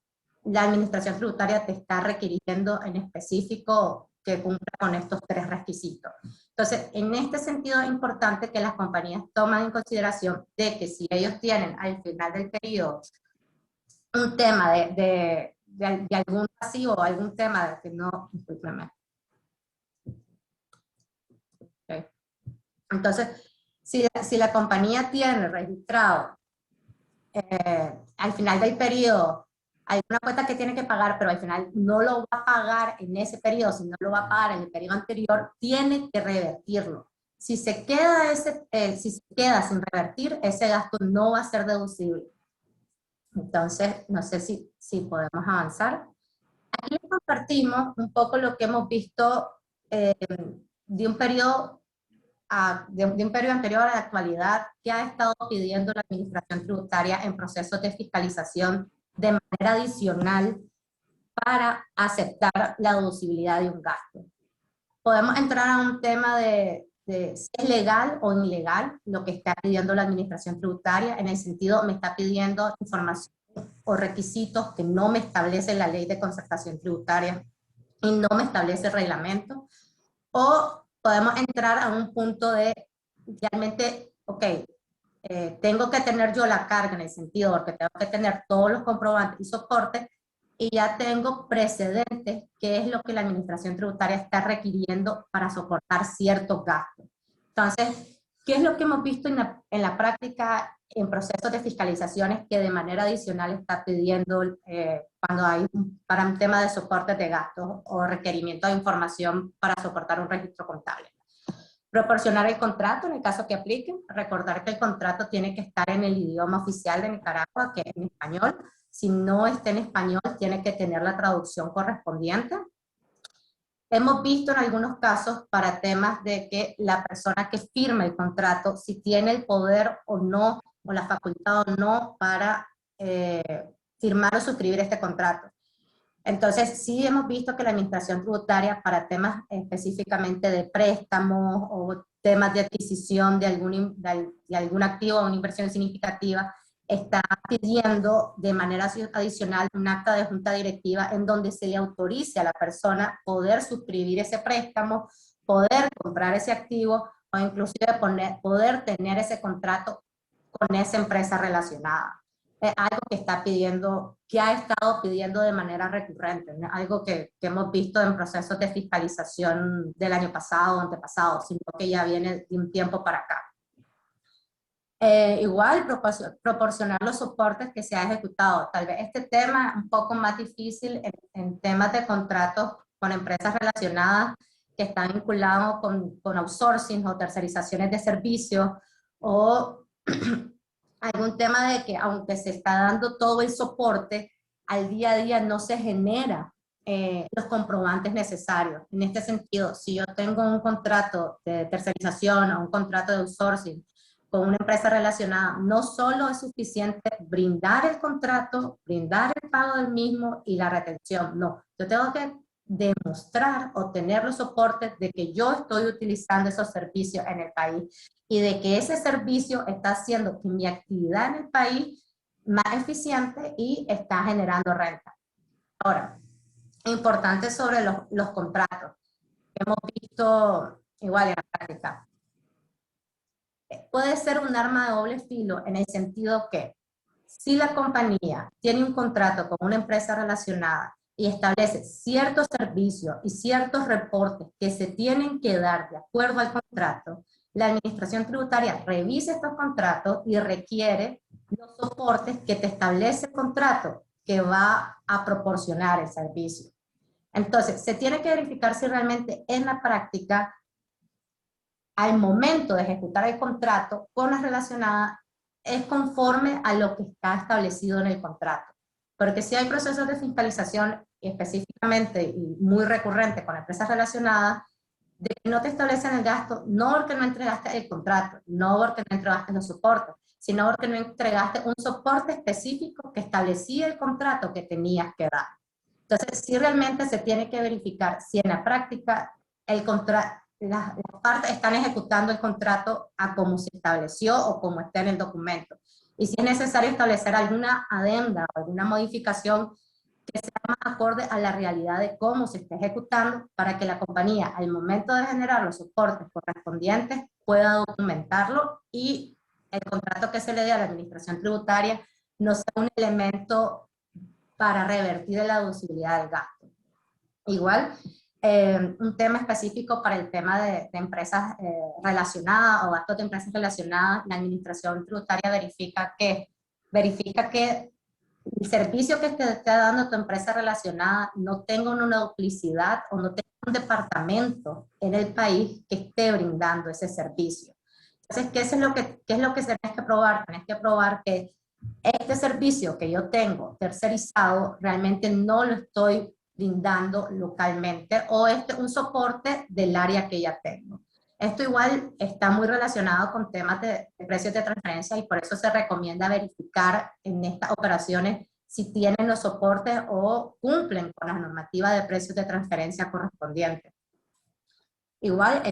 la administración tributaria te está requiriendo en específico que cumpla con estos tres requisitos. Entonces, en este sentido es importante que las compañías tomen en consideración de que si ellos tienen al final del periodo un tema de algún pasivo o algún tema de que no, discúlpeme. Okay. Entonces, si la compañía tiene registrado al final del periodo alguna cuenta que tiene que pagar, pero al final no lo va a pagar en ese periodo, sino lo va a pagar en el periodo anterior, tiene que revertirlo. Si se queda sin revertir, ese gasto no va a ser deducible. Entonces, no sé si podemos avanzar. Aquí les compartimos un poco lo que hemos visto de un periodo anterior a la actualidad que ha estado pidiendo la administración tributaria en procesos de fiscalización de manera adicional para aceptar la deducibilidad de un gasto. Podemos entrar a un tema de si es legal o ilegal lo que está pidiendo la administración tributaria, en el sentido me está pidiendo información o requisitos que no me establece la ley de concertación tributaria y no me establece el reglamento, o podemos entrar a un punto de realmente, ok, tengo que tener yo la carga, en el sentido porque tengo que tener todos los comprobantes y soportes, y ya tengo precedentes, que es lo que la administración tributaria está requiriendo para soportar ciertos gastos. Entonces, ¿qué es lo que hemos visto en la práctica en procesos de fiscalizaciones que de manera adicional está pidiendo cuando hay para un tema de soporte de gastos o requerimiento de información para soportar un registro contable? Proporcionar el contrato en el caso que apliquen. Recordar que el contrato tiene que estar en el idioma oficial de Nicaragua, que es en español. Si no está en español, tiene que tener la traducción correspondiente. Hemos visto en algunos casos para temas de que la persona que firma el contrato, si tiene el poder o no, o la facultad o no para firmar o suscribir este contrato. Entonces, sí hemos visto que la administración tributaria para temas específicamente de préstamos o temas de adquisición de algún activo o una inversión significativa, está pidiendo de manera adicional un acta de junta directiva en donde se le autorice a la persona poder suscribir ese préstamo, poder comprar ese activo o inclusive poder tener ese contrato con esa empresa relacionada. Es algo que está pidiendo, que ha estado pidiendo de manera recurrente, ¿no? Algo que hemos visto en procesos de fiscalización del año pasado o antepasado, sino que ya viene de un tiempo para acá. Igual proporcionar los soportes que se ha ejecutado. Tal vez este tema es un poco más difícil en temas de contratos con empresas relacionadas que están vinculados con outsourcing o tercerizaciones de servicios, o algún tema de que aunque se está dando todo el soporte, al día a día no se genera los comprobantes necesarios. En este sentido, si yo tengo un contrato de tercerización o un contrato de outsourcing con una empresa relacionada, no solo es suficiente brindar el contrato, brindar el pago del mismo y la retención, no. Yo tengo que demostrar o tener los soportes de que yo estoy utilizando esos servicios en el país y de que ese servicio está haciendo que mi actividad en el país más eficiente y está generando renta. Ahora, importante sobre los contratos. Hemos visto igual en la práctica. Puede ser un arma de doble filo en el sentido que si la compañía tiene un contrato con una empresa relacionada y establece ciertos servicios y ciertos reportes que se tienen que dar de acuerdo al contrato, la administración tributaria revisa estos contratos y requiere los soportes que te establece el contrato que va a proporcionar el servicio. Entonces, se tiene que verificar si realmente en la práctica, al momento de ejecutar el contrato con las relacionadas, es conforme a lo que está establecido en el contrato. Porque si hay procesos de fiscalización específicamente y muy recurrente con empresas relacionadas, de que no te establecen el gasto, no porque no entregaste el contrato, no porque no entregaste los soportes, sino porque no entregaste un soporte específico que establecía el contrato que tenías que dar. Entonces, sí realmente se tiene que verificar si en la práctica las partes están ejecutando el contrato a como se estableció o como está en el documento. Y si es necesario establecer alguna adenda o alguna modificación que sea más acorde a la realidad de cómo se está ejecutando, para que la compañía, al momento de generar los soportes correspondientes, pueda documentarlo y el contrato que se le dé a la administración tributaria no sea un elemento para revertir la deducibilidad del gasto. Igual, un tema específico para el tema de empresas relacionadas o gastos de empresas relacionadas, la administración tributaria verifica que el servicio que te está dando tu empresa relacionada no tenga una duplicidad o no tenga un departamento en el país que esté brindando ese servicio. Entonces, ¿qué es lo que tenés que probar? Tenés que probar que este servicio que yo tengo tercerizado realmente no lo estoy brindando localmente, o un soporte del área que ya tengo. Esto igual está muy relacionado con temas de precios de transferencia, y por eso se recomienda verificar en estas operaciones si tienen los soportes o cumplen con la normativa de precios de transferencia correspondiente. Igual,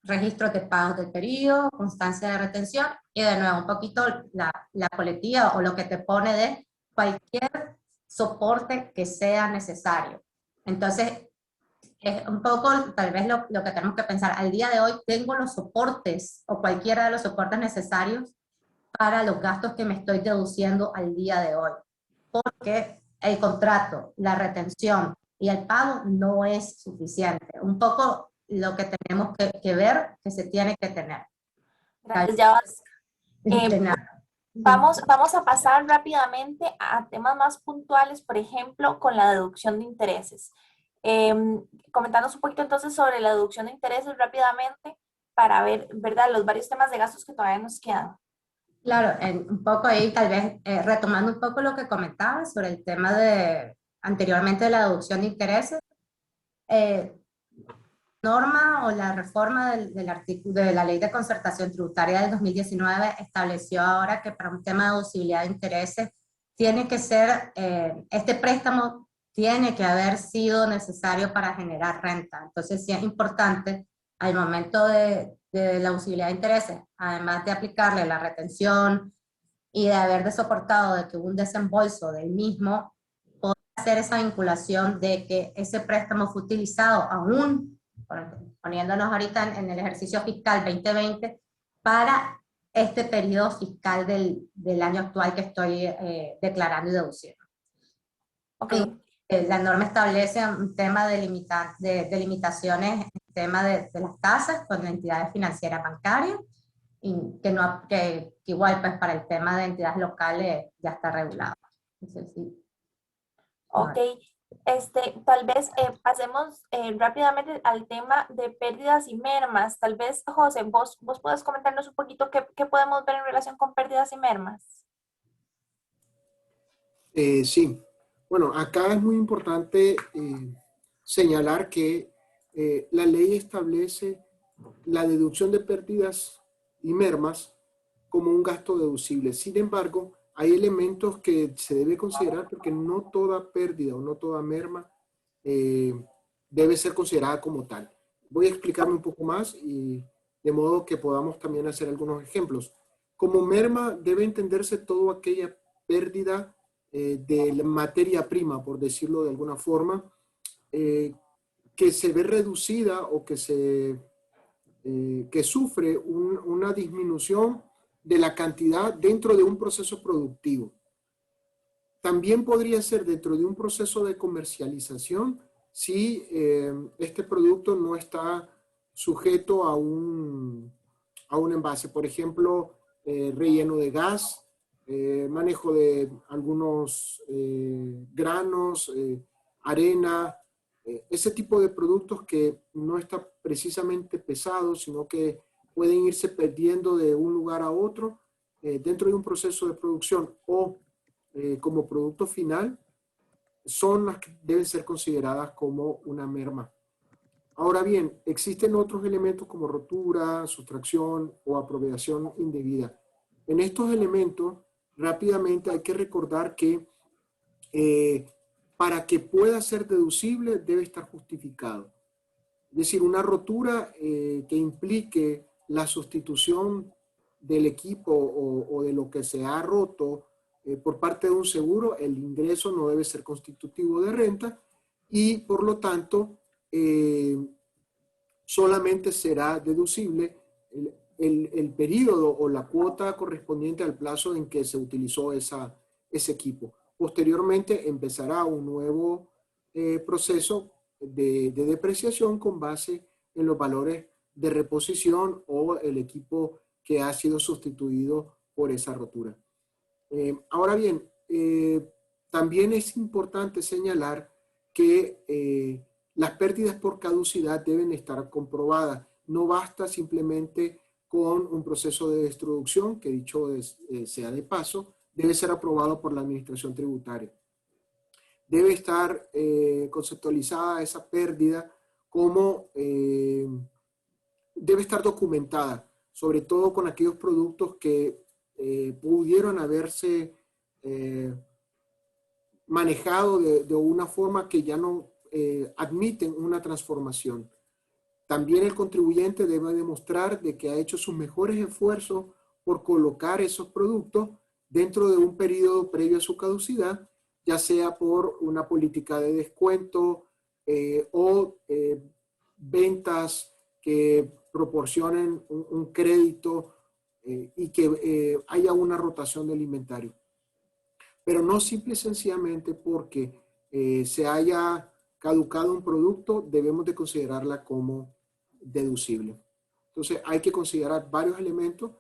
registros de pagos del periodo, constancia de retención y de nuevo un poquito la coletilla o lo que te pone de cualquier soporte que sea necesario. Entonces, es un poco tal vez lo que tenemos que pensar. Al día de hoy tengo los soportes o cualquiera de los soportes necesarios para los gastos que me estoy deduciendo al día de hoy. Porque el contrato, la retención y el pago no es suficiente. Un poco lo que tenemos que ver, que se tiene que tener. Gracias, Yavas. De nada. Vamos a pasar rápidamente a temas más puntuales, por ejemplo, con la deducción de intereses. Comentarnos un poquito entonces sobre la deducción de intereses rápidamente para ver, ¿verdad?, los varios temas de gastos que todavía nos quedan. Claro, un poco ahí tal vez retomando un poco lo que comentaba sobre el tema de anteriormente de la deducción de intereses, norma o la reforma del artículo de la Ley de Concertación Tributaria del 2019 estableció ahora que para un tema de deducibilidad de intereses tiene que ser, este préstamo tiene que haber sido necesario para generar renta. Entonces sí es importante al momento de la deducibilidad de intereses, además de aplicarle la retención y de haber soportado de que hubo un desembolso del mismo, poder hacer esa vinculación de que ese préstamo fue utilizado aún, poniéndonos ahorita en el ejercicio fiscal 2020, para este periodo fiscal del año actual que estoy declarando y deduciendo. Okay. La norma establece un tema de limitaciones en el tema de las tasas con entidades financieras bancarias, y que igual pues para el tema de entidades locales ya está regulado. Entonces, sí. Ok, tal vez pasemos rápidamente al tema de pérdidas y mermas. Tal vez, José, vos puedes comentarnos un poquito qué podemos ver en relación con pérdidas y mermas. Sí, bueno, acá es muy importante señalar que la ley establece la deducción de pérdidas y mermas como un gasto deducible. Sin embargo, hay elementos que se debe considerar porque no toda pérdida o no toda merma debe ser considerada como tal. Voy a explicarme un poco más y de modo que podamos también hacer algunos ejemplos. Como merma debe entenderse toda aquella pérdida de la materia prima, por decirlo de alguna forma, que se ve reducida o que sufre una disminución de la cantidad dentro de un proceso productivo. También podría ser dentro de un proceso de comercialización si este producto no está sujeto a un envase. Por ejemplo, relleno de gas, manejo de algunos granos, arena, ese tipo de productos que no está precisamente pesado, sino que pueden irse perdiendo de un lugar a otro dentro de un proceso de producción o como producto final, son las que deben ser consideradas como una merma. Ahora bien, existen otros elementos como rotura, sustracción o apropiación indebida. En estos elementos, rápidamente hay que recordar que para que pueda ser deducible debe estar justificado. Es decir, una rotura que implique la sustitución del equipo o de lo que se ha roto por parte de un seguro, el ingreso no debe ser constitutivo de renta y por lo tanto solamente será deducible el periodo o la cuota correspondiente al plazo en que se utilizó ese equipo. Posteriormente empezará un nuevo proceso de depreciación con base en los valores de reposición o el equipo que ha sido sustituido por esa rotura. Ahora bien, también es importante señalar que las pérdidas por caducidad deben estar comprobadas. No basta simplemente con un proceso de destrucción, que dicho sea de paso, debe ser aprobado por la Administración Tributaria. Debe estar conceptualizada esa pérdida como debe estar documentada, sobre todo con aquellos productos que pudieron haberse manejado de una forma que ya no admiten una transformación. También el contribuyente debe demostrar de que ha hecho sus mejores esfuerzos por colocar esos productos dentro de un periodo previo a su caducidad, ya sea por una política de descuento o ventas que proporcionen un crédito y que haya una rotación del inventario. Pero no simple y sencillamente porque se haya caducado un producto, debemos de considerarla como deducible. Entonces hay que considerar varios elementos,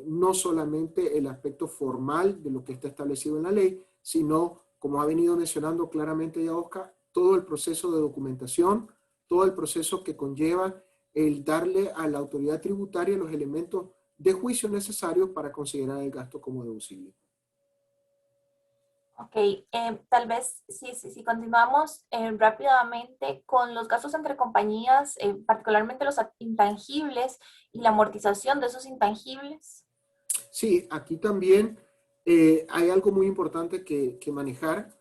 no solamente el aspecto formal de lo que está establecido en la ley, sino, como ha venido mencionando claramente ya Oscar, todo el proceso de documentación, todo el proceso que conlleva el darle a la autoridad tributaria los elementos de juicio necesarios para considerar el gasto como deducible. Ok, tal vez si continuamos rápidamente con los gastos entre compañías, particularmente los intangibles y la amortización de esos intangibles. Sí, aquí también hay algo muy importante que manejar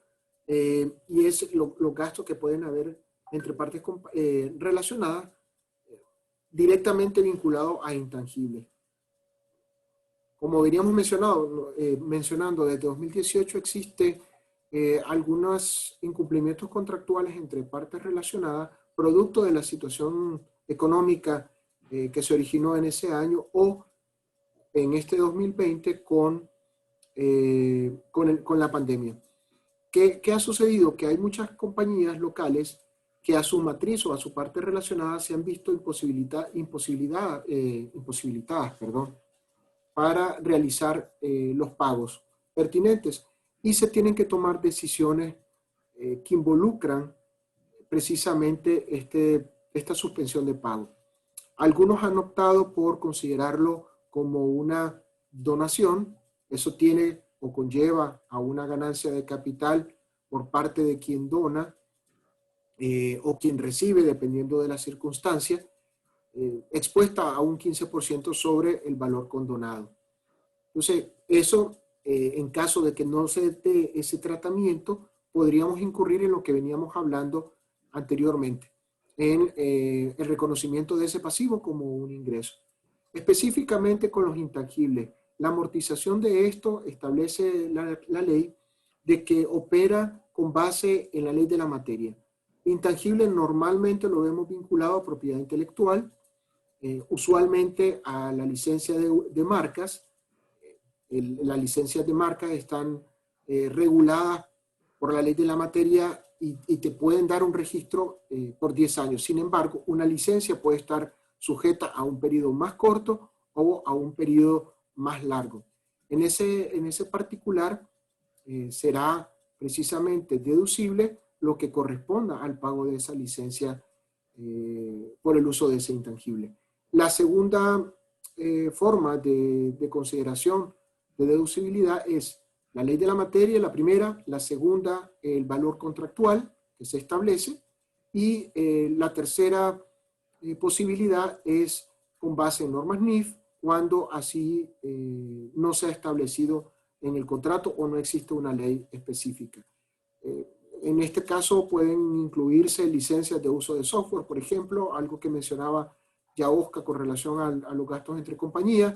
y es los gastos que pueden haber entre partes relacionadas directamente vinculados a intangibles. Como veníamos mencionando, desde 2018 existe algunos incumplimientos contractuales entre partes relacionadas, producto de la situación económica que se originó en ese año o en este 2020 con la pandemia. ¿Qué ha sucedido? Que hay muchas compañías locales que a su matriz o a su parte relacionada se han visto imposibilitadas para realizar los pagos pertinentes y se tienen que tomar decisiones que involucran precisamente esta suspensión de pago. Algunos han optado por considerarlo como una donación. Eso tiene o conlleva a una ganancia de capital por parte de quien dona o quien recibe, dependiendo de la circunstancia, expuesta a un 15% sobre el valor condonado. Entonces, eso, en caso de que no se dé ese tratamiento, podríamos incurrir en lo que veníamos hablando anteriormente, en el reconocimiento de ese pasivo como un ingreso. Específicamente con los intangibles, la amortización de esto establece la ley de que opera con base en la ley de la materia. Intangible normalmente lo vemos vinculado a propiedad intelectual, usualmente a la licencia de marcas. Las licencias de marcas están reguladas por la ley de la materia y te pueden dar un registro por 10 años. Sin embargo, una licencia puede estar sujeta a un periodo más corto o a un periodo más largo. En ese particular será precisamente deducible lo que corresponda al pago de esa licencia por el uso de ese intangible. La segunda forma de consideración de deducibilidad es la ley de la materia, la primera; la segunda, el valor contractual que se establece; y la tercera posibilidad es con base en normas NIF, cuando así no se ha establecido en el contrato o no existe una ley específica. En este caso pueden incluirse licencias de uso de software, por ejemplo, algo que mencionaba ya Oscar con relación a los gastos entre compañías.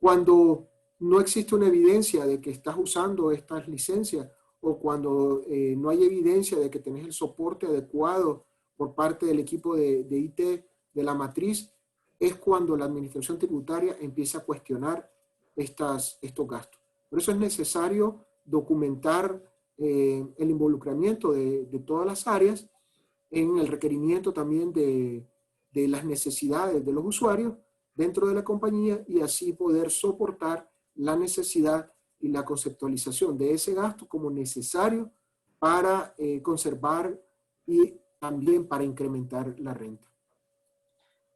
Cuando no existe una evidencia de que estás usando estas licencias o cuando no hay evidencia de que tenés el soporte adecuado por parte del equipo de IT de la matriz, es cuando la administración tributaria empieza a cuestionar estos gastos. Por eso es necesario documentar el involucramiento de todas las áreas en el requerimiento también de las necesidades de los usuarios dentro de la compañía y así poder soportar la necesidad y la conceptualización de ese gasto como necesario para conservar y también para incrementar la renta.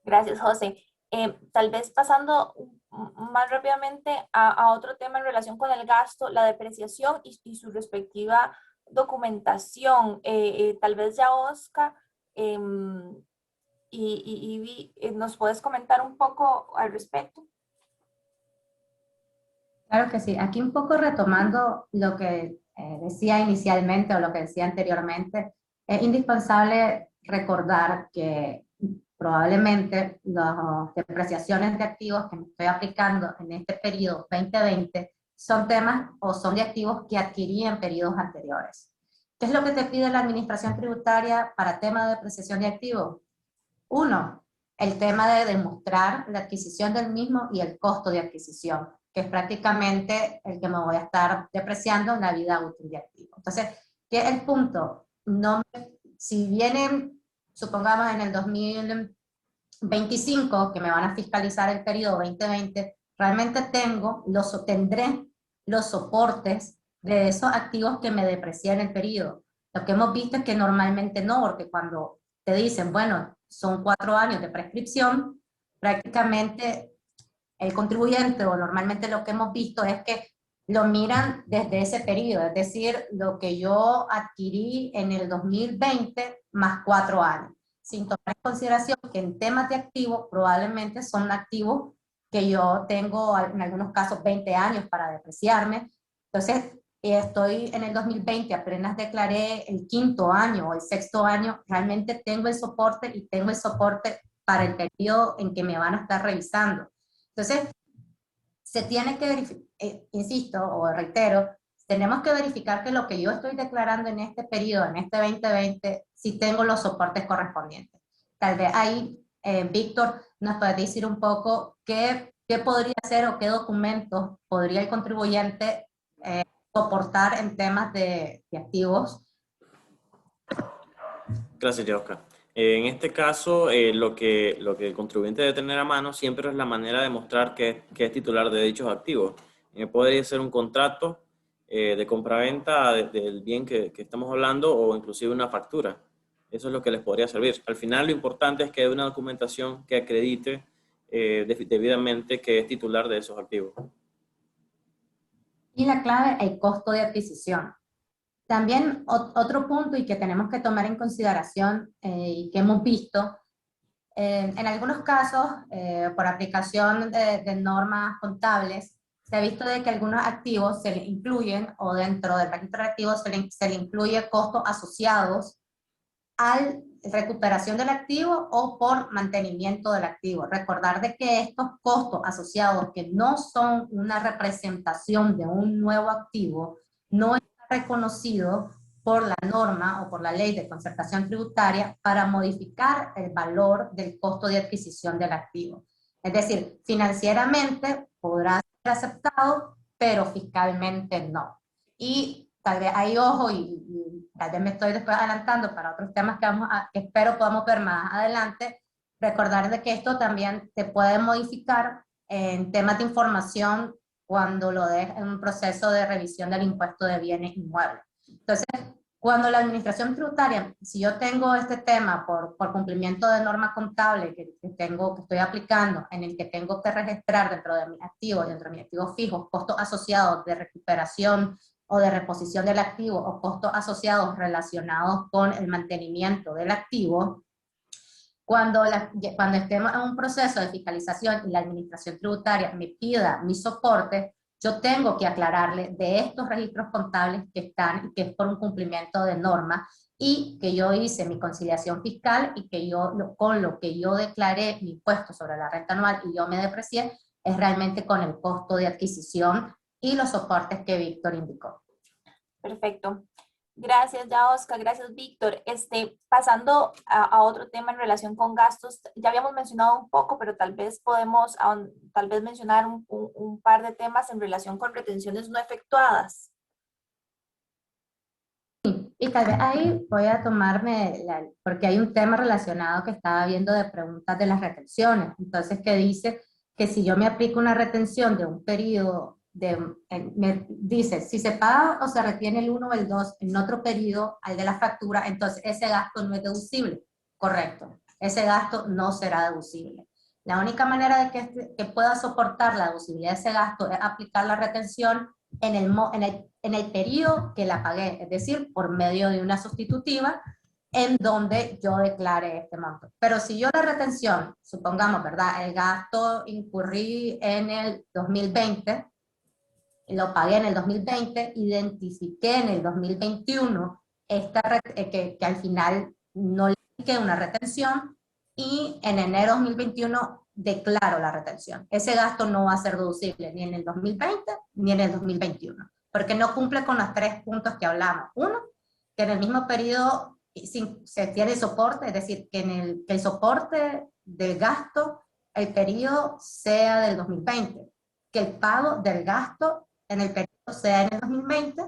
Gracias, José. Tal vez pasando más rápidamente a otro tema en relación con el gasto, la depreciación y su respectiva documentación. Tal vez ya Oscar nos puedes comentar un poco al respecto. Claro que sí. Aquí un poco retomando lo que decía inicialmente o lo que decía anteriormente, es indispensable recordar que probablemente las depreciaciones de activos que me estoy aplicando en este periodo 2020 son temas o son de activos que adquirí en periodos anteriores. ¿Qué es lo que te pide la administración tributaria para tema de depreciación de activos? Uno, el tema de demostrar la adquisición del mismo y el costo de adquisición, que es prácticamente el que me voy a estar depreciando en la vida útil de activo. Entonces, ¿qué es el punto? Si vienen, supongamos en el 2025, que me van a fiscalizar el periodo 2020, realmente tendré los soportes de esos activos que me deprecié en el periodo. Lo que hemos visto es que normalmente no, porque cuando te dicen, bueno, son 4 años de prescripción, prácticamente el contribuyente, o normalmente lo que hemos visto es que lo miran desde ese periodo, es decir, lo que yo adquirí en el 2020 más 4 años, sin tomar en consideración que en temas de activos probablemente son activos que yo tengo en algunos casos 20 años para depreciarme. Entonces, estoy en el 2020, apenas declaré el 5.º año o el 6.º año, realmente tengo el soporte y tengo el soporte para el periodo en que me van a estar revisando. Entonces, se tiene que verificar, insisto o reitero, tenemos que verificar que lo que yo estoy declarando en este periodo, en este 2020, sí tengo los soportes correspondientes. Tal vez ahí, Víctor, nos puede decir un poco qué podría hacer o qué documentos podría el contribuyente soportar en temas de activos. Gracias, Oscar. En este caso, lo que el contribuyente debe tener a mano siempre es la manera de mostrar que es titular de dichos activos. Podría ser un contrato de compraventa del bien que estamos hablando, o inclusive una factura. Eso es lo que les podría servir. Al final, lo importante es que haya una documentación que acredite debidamente que es titular de esos activos. Y la clave, el costo de adquisición. También otro punto y que tenemos que tomar en consideración y que hemos visto, en algunos casos, por aplicación de normas contables, se ha visto de que algunos activos se le incluyen, o dentro del registro de activos se le incluye costos asociados a la recuperación del activo o por mantenimiento del activo. Recordar de que estos costos asociados, que no son una representación de un nuevo activo, no está reconocido por la norma o por la ley de concertación tributaria para modificar el valor del costo de adquisición del activo. Es decir, financieramente podrá ser aceptado, pero fiscalmente no. Y tal vez hay ojo, y tal vez me estoy después adelantando para otros temas que espero podamos ver más adelante, recordar de que esto también te puede modificar en temas de información cuando lo des en un proceso de revisión del impuesto de bienes inmuebles. Entonces, cuando la administración tributaria, si yo tengo este tema por cumplimiento de norma contable que estoy aplicando, en el que tengo que registrar dentro de mis activos fijos, costos asociados de recuperación o de reposición del activo, o costos asociados relacionados con el mantenimiento del activo, cuando estemos en un proceso de fiscalización y la administración tributaria me pida mi soporte, yo tengo que aclararle de estos registros contables que están, que es por un cumplimiento de norma, y que yo hice mi conciliación fiscal, y que con lo que yo declaré mi impuesto sobre la renta anual y yo me deprecié, es realmente con el costo de adquisición y los soportes que Víctor indicó. Perfecto. Gracias, ya Oscar, gracias Víctor. Pasando a otro tema en relación con gastos, ya habíamos mencionado un poco, pero tal vez podemos mencionar un par de temas en relación con retenciones no efectuadas. Y tal vez ahí voy a tomarme, porque hay un tema relacionado que estaba viendo de preguntas de las retenciones, entonces que dice que si yo me aplico una retención de un periodo, me dice, si se paga o se retiene el 1 o el 2 en otro periodo al de la factura, entonces ese gasto no es deducible. Correcto, ese gasto no será deducible. La única manera de que pueda soportar la deducibilidad de ese gasto es aplicar la retención en el periodo que la pagué, es decir, por medio de una sustitutiva en donde yo declare este monto. Pero si yo la retención, supongamos, ¿verdad? El gasto incurrí en el 2020, lo pagué en el 2020, identifiqué en el 2021 que al final no le apliqué una retención y en enero de 2021 declaro la retención. Ese gasto no va a ser deducible ni en el 2020 ni en el 2021, porque no cumple con los 3 puntos que hablamos. Uno, que en el mismo periodo se tiene soporte, es decir, que, que el soporte del gasto, el periodo sea del 2020, que el pago del gasto en el periodo sea en el 2020,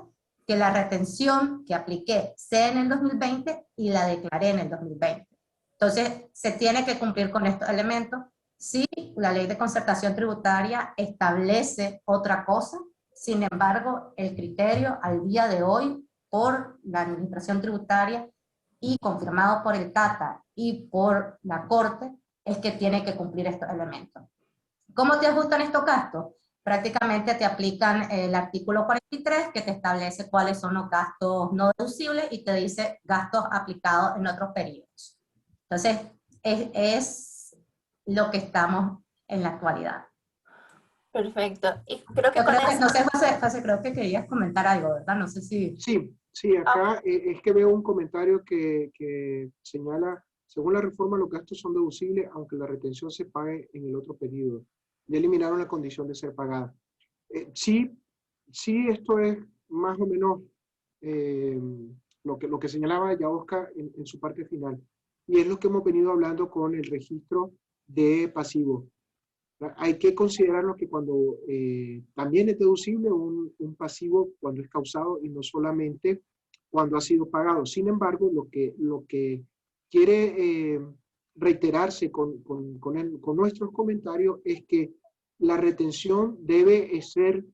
que la retención que apliqué sea en el 2020 y la declaré en el 2020. Entonces, se tiene que cumplir con estos elementos. Sí, la ley de concertación tributaria establece otra cosa, sin embargo, el criterio al día de hoy por la Administración Tributaria y confirmado por el CATA y por la Corte es que tiene que cumplir estos elementos. ¿Cómo te ajustan estos gastos? Prácticamente te aplican el artículo 43 que te establece cuáles son los gastos no deducibles y te dice gastos aplicados en otros periodos. Entonces, es lo que estamos en la actualidad. Perfecto. Y creo que con eso... No sé, José, creo que querías comentar algo, ¿verdad? No sé si... Sí, acá es que veo un comentario que señala, según la reforma, los gastos son deducibles, aunque la retención se pague en el otro periodo. Ya eliminaron la condición de ser pagada. Sí, esto es más o menos lo que señalaba ya Oscar en su parte final. Y es lo que hemos venido hablando con el registro de pasivos. Hay que considerarlo que cuando también es deducible un pasivo cuando es causado y no solamente cuando ha sido pagado. Sin embargo, lo que quiere reiterarse con nuestros comentarios es que la retención debe ser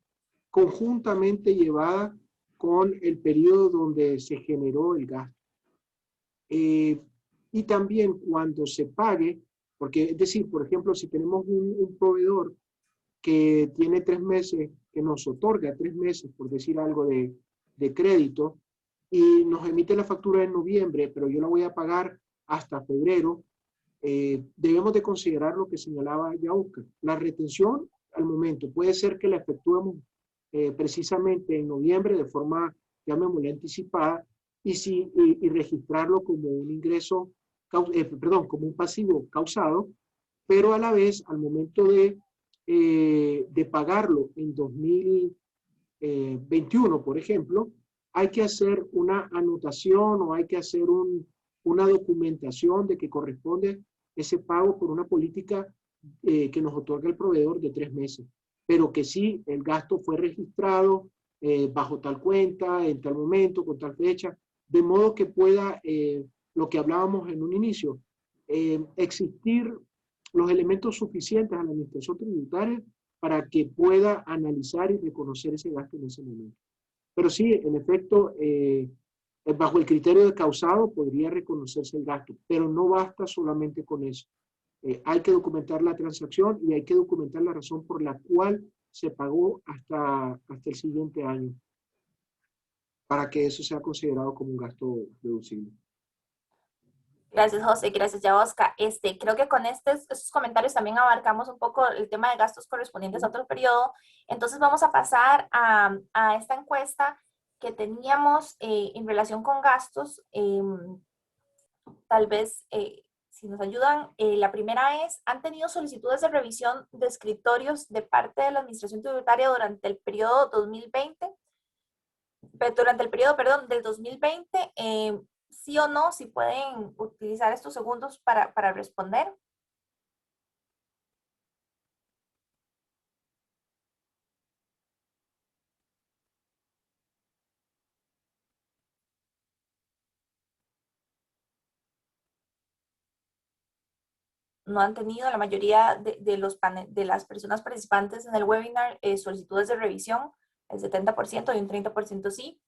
conjuntamente llevada con el periodo donde se generó el gasto. Y también cuando se pague, porque es decir, por ejemplo, si tenemos un proveedor que tiene 3 meses, que nos otorga 3 meses, por decir algo, de crédito, y nos emite la factura en noviembre, pero yo la voy a pagar hasta febrero, debemos de considerar lo que señalaba ya Oscar. La retención al momento puede ser que la efectuemos precisamente en noviembre de forma, llamémosle, anticipada, y registrarlo como un ingreso, como un pasivo causado, pero a la vez, al momento de pagarlo en 2021, por ejemplo, hay que hacer una anotación o hay que hacer una documentación de que corresponde ese pago por una política que nos otorga el proveedor de 3 meses, pero que sí, el gasto fue registrado bajo tal cuenta, en tal momento, con tal fecha, de modo que pueda, lo que hablábamos en un inicio, existir los elementos suficientes a la administración tributaria para que pueda analizar y reconocer ese gasto en ese momento. Pero sí, en efecto, bajo el criterio de causado podría reconocerse el gasto, pero no basta solamente con eso. Hay que documentar la transacción y hay que documentar la razón por la cual se pagó hasta el siguiente año, para que eso sea considerado como un gasto deducible. Gracias, José. Gracias, Yaosca. Creo que con estos comentarios también abarcamos un poco el tema de gastos correspondientes a otro periodo. Entonces vamos a pasar a esta encuesta que teníamos en relación con gastos. Tal vez, si nos ayudan, la primera es, ¿han tenido solicitudes de revisión de escritorios de parte de la Administración Tributaria durante el periodo 2020? Durante el periodo, perdón, del 2020, sí o no, si pueden utilizar estos segundos para responder. No han tenido la mayoría de las personas participantes en el webinar solicitudes de revisión, el 70% y un 30% sí.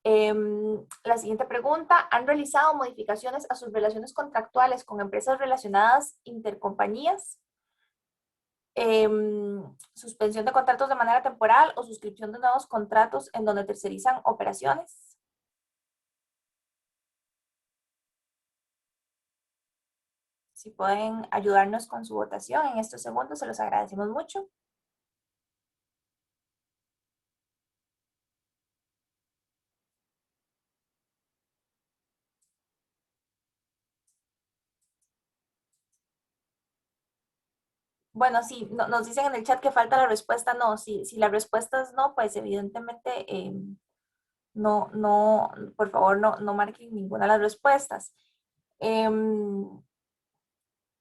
La siguiente pregunta, ¿han realizado modificaciones a sus relaciones contractuales con empresas relacionadas intercompañías? Suspensión de contratos de manera temporal o suscripción de nuevos contratos en donde tercerizan operaciones. Si pueden ayudarnos con su votación en estos segundos, se los agradecemos mucho. Bueno, sí, nos dicen en el chat que falta la respuesta no. Si la respuesta es no, pues evidentemente no, por favor, no marquen ninguna de las respuestas.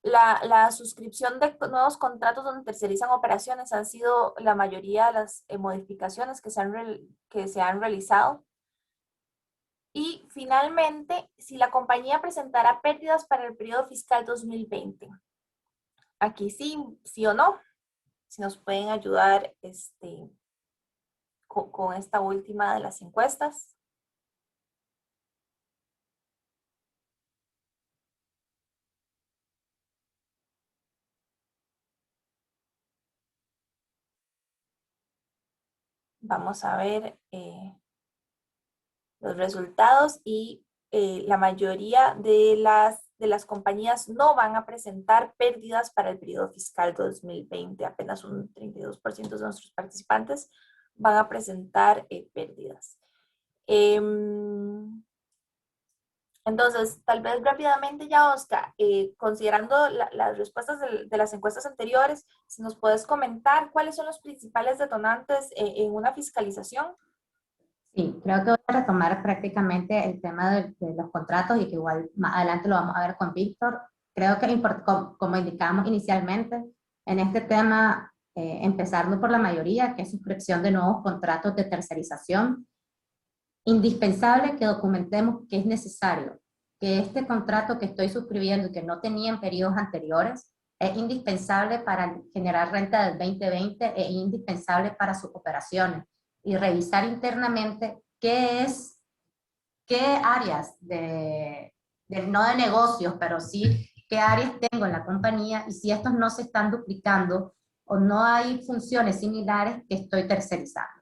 La suscripción de nuevos contratos donde tercerizan operaciones han sido la mayoría de las modificaciones que se han realizado. Y finalmente, si la compañía presentará pérdidas para el periodo fiscal 2020. Aquí sí o no. Si nos pueden ayudar con esta última de las encuestas. Vamos a ver los resultados y la mayoría de las compañías no van a presentar pérdidas para el periodo fiscal 2020. Apenas un 32% de nuestros participantes van a presentar pérdidas. Entonces, tal vez rápidamente ya, Oscar, considerando las respuestas de las encuestas anteriores, si nos puedes comentar cuáles son los principales detonantes en una fiscalización. Sí, creo que voy a retomar prácticamente el tema de los contratos y que igual más adelante lo vamos a ver con Víctor. Creo que, como indicamos inicialmente, en este tema, empezando por la mayoría, que es suscripción de nuevos contratos de tercerización, indispensable que documentemos que es necesario, que este contrato que estoy suscribiendo y que no tenía en periodos anteriores, es indispensable para generar renta del 2020 e indispensable para sus operaciones. Y revisar internamente qué áreas no de negocios, pero sí qué áreas tengo en la compañía y si estos no se están duplicando o no hay funciones similares que estoy tercerizando.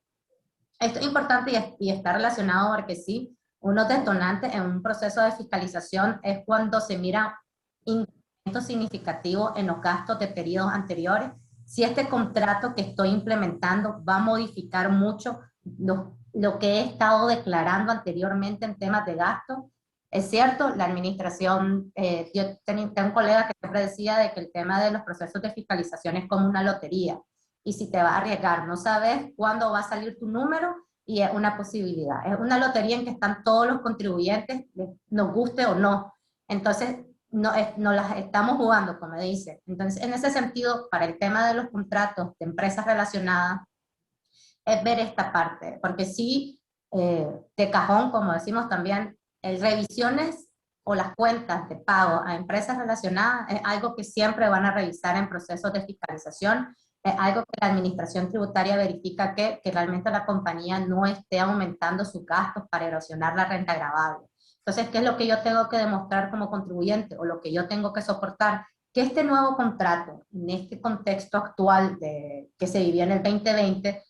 Esto es importante y está relacionado porque sí, unos detonantes en un proceso de fiscalización es cuando se mira incrementos significativos en los gastos de periodos anteriores. Si este contrato que estoy implementando va a modificar mucho lo que he estado declarando anteriormente en temas de gasto. Es cierto, la administración, yo tengo un colega que siempre decía de que el tema de los procesos de fiscalización es como una lotería. Y si te vas a arriesgar, no sabes cuándo va a salir tu número y es una posibilidad. Es una lotería en que están todos los contribuyentes, nos guste o no. Entonces, no las estamos jugando, como dice. Entonces, en ese sentido, para el tema de los contratos de empresas relacionadas, es ver esta parte, porque sí, de cajón, como decimos también, revisiones o las cuentas de pago a empresas relacionadas es algo que siempre van a revisar en procesos de fiscalización, es algo que la administración tributaria verifica que realmente la compañía no esté aumentando sus gastos para erosionar la renta gravable. Entonces, ¿qué es lo que yo tengo que demostrar como contribuyente o lo que yo tengo que soportar? Que este nuevo contrato, en este contexto actual que se vivió en el 2020,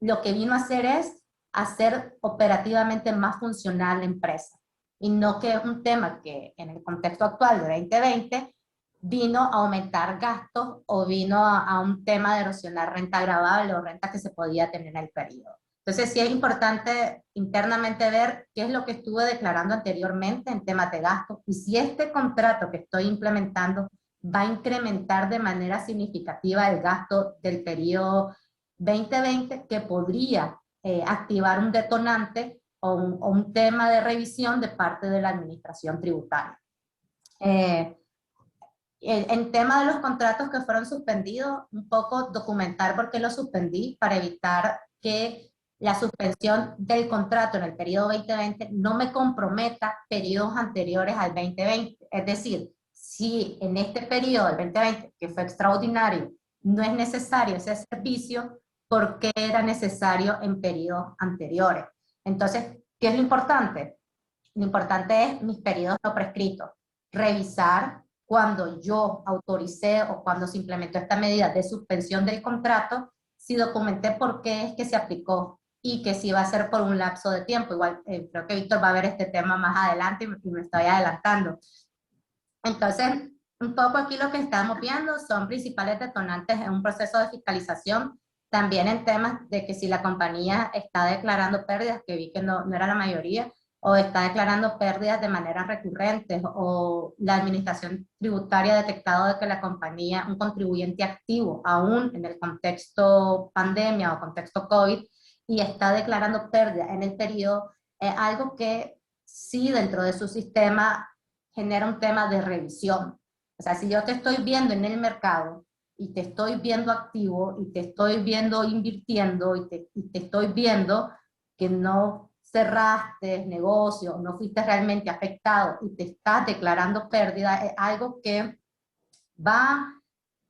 lo que vino a hacer es hacer operativamente más funcional la empresa. Y no que es un tema que en el contexto actual de 2020 vino a aumentar gastos o vino a un tema de erosionar renta gravable o renta que se podía tener en el periodo. Entonces sí es importante internamente ver qué es lo que estuve declarando anteriormente en temas de gasto y si este contrato que estoy implementando va a incrementar de manera significativa el gasto del periodo 2020 que podría activar un detonante o un tema de revisión de parte de la administración tributaria. En tema de los contratos que fueron suspendidos, un poco documentar por qué los suspendí para evitar que la suspensión del contrato en el periodo 2020 no me comprometa periodos anteriores al 2020. Es decir, si en este periodo del 2020, que fue extraordinario, no es necesario ese servicio, ¿por qué era necesario en periodos anteriores? Entonces, ¿qué es lo importante? Lo importante es mis periodos no prescritos. Revisar cuando yo autoricé o cuando se implementó esta medida de suspensión del contrato, si documenté por qué es que se aplicó y que si va a ser por un lapso de tiempo. Igual creo que Víctor va a ver este tema más adelante y me estoy adelantando. Entonces, un poco aquí lo que estamos viendo son principales detonantes en un proceso de fiscalización, también en temas de que si la compañía está declarando pérdidas, que vi que no era la mayoría, o está declarando pérdidas de manera recurrente, o la administración tributaria ha detectado de que la compañía, un contribuyente activo, aún en el contexto pandemia o contexto COVID, y está declarando pérdidas en el periodo, es algo que sí dentro de su sistema genera un tema de revisión. O sea, si yo te estoy viendo en el mercado y te estoy viendo activo y te estoy viendo invirtiendo y te estoy viendo que no cerraste negocio, no fuiste realmente afectado y te estás declarando pérdida, es algo que va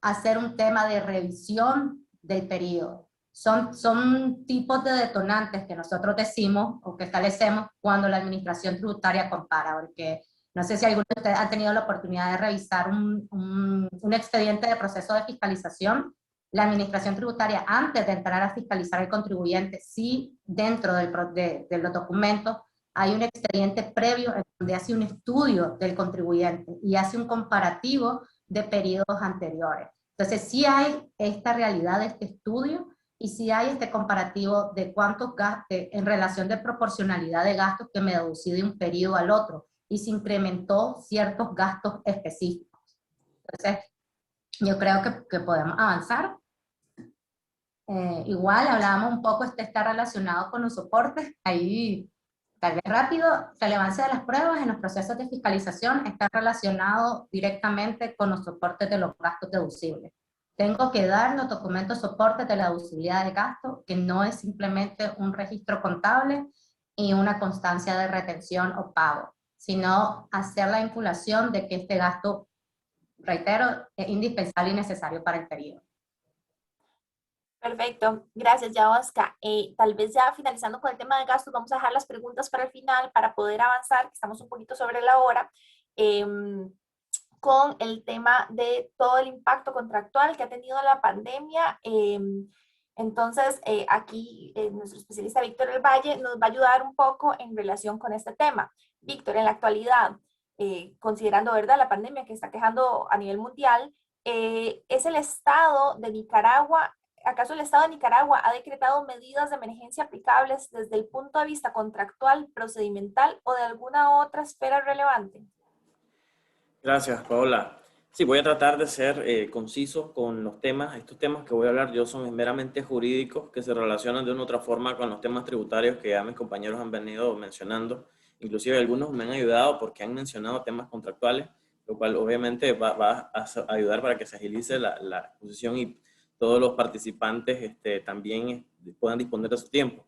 a ser un tema de revisión del periodo. Son tipos de detonantes que nosotros decimos o que establecemos cuando la administración tributaria compara, porque no sé si alguno de ustedes ha tenido la oportunidad de revisar un expediente de proceso de fiscalización. La administración tributaria, antes de entrar a fiscalizar al contribuyente, sí dentro de los documentos hay un expediente previo en donde hace un estudio del contribuyente y hace un comparativo de periodos anteriores. Entonces sí hay esta realidad de este estudio y sí hay este comparativo de cuántos gastos en relación de proporcionalidad de gastos que me deducí de un periodo al otro y se incrementó ciertos gastos específicos. Entonces, yo creo que podemos avanzar. Igual hablábamos un poco, está relacionado con los soportes, ahí tal vez rápido, relevancia de las pruebas en los procesos de fiscalización está relacionado directamente con los soportes de los gastos deducibles. Tengo que dar los documentos soportes de la deducibilidad de gastos, que no es simplemente un registro contable y una constancia de retención o pago, sino hacer la vinculación de que este gasto, reitero, es indispensable y necesario para el periodo. Perfecto, gracias, Yahuasca. Tal vez ya finalizando con el tema de gastos, vamos a dejar las preguntas para el final para poder avanzar, que estamos un poquito sobre la hora, con el tema de todo el impacto contractual que ha tenido la pandemia. Entonces, aquí nuestro especialista Víctor El Valle nos va a ayudar un poco en relación con este tema. Víctor, en la actualidad, considerando, ¿verdad?, la pandemia que está quejando a nivel mundial, ¿es el Estado de Nicaragua, acaso el Estado de Nicaragua ha decretado medidas de emergencia aplicables desde el punto de vista contractual, procedimental o de alguna otra esfera relevante? Gracias, Paola. Sí, voy a tratar de ser conciso con los temas. Estos temas que voy a hablar yo son meramente jurídicos que se relacionan de una u otra forma con los temas tributarios que ya mis compañeros han venido mencionando. Inclusive algunos me han ayudado porque han mencionado temas contractuales, lo cual obviamente va a ayudar para que se agilice la exposición y todos los participantes también puedan disponer de su tiempo.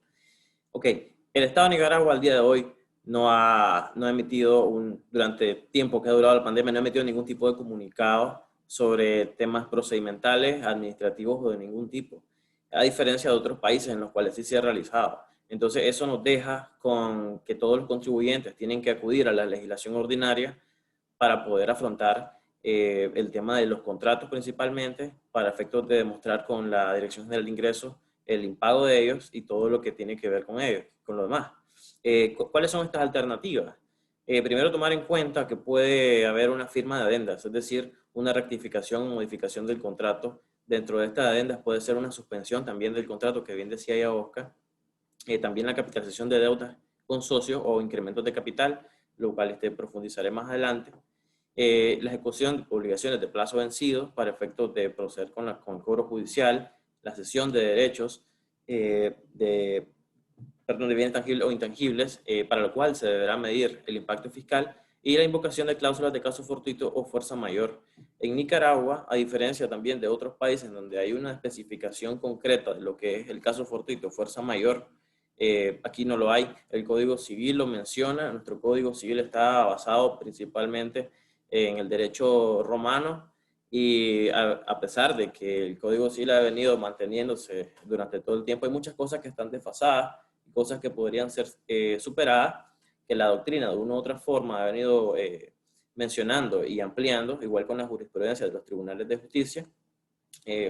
Ok, el Estado de Nicaragua al día de hoy no ha emitido, durante el tiempo que ha durado la pandemia, no ha emitido ningún tipo de comunicado sobre temas procedimentales, administrativos o de ningún tipo, a diferencia de otros países en los cuales sí se ha realizado. Entonces eso nos deja con que todos los contribuyentes tienen que acudir a la legislación ordinaria para poder afrontar el tema de los contratos principalmente, para efectos de demostrar con la Dirección General de Ingresos el impago de ellos y todo lo que tiene que ver con ellos, con lo demás. ¿Cuáles son estas alternativas? Primero, tomar en cuenta que puede haber una firma de adendas, es decir, una rectificación o modificación del contrato. Dentro de estas adendas puede ser una suspensión también del contrato, que bien decía ya Oscar. También la capitalización de deudas con socios o incrementos de capital, lo cual profundizaré más adelante. La ejecución de obligaciones de plazo vencido para efectos de proceder con el cobro judicial, la cesión de derechos de bienes tangibles o intangibles, para lo cual se deberá medir el impacto fiscal, y la invocación de cláusulas de caso fortuito o fuerza mayor. En Nicaragua, a diferencia también de otros países donde hay una especificación concreta de lo que es el caso fortuito o fuerza mayor, aquí no lo hay. El Código Civil lo menciona. Nuestro Código Civil está basado principalmente en el derecho romano, y a pesar de que el Código Civil ha venido manteniéndose durante todo el tiempo, hay muchas cosas que están desfasadas, cosas que podrían ser superadas, que la doctrina de una u otra forma ha venido mencionando y ampliando, igual con la jurisprudencia de los tribunales de justicia,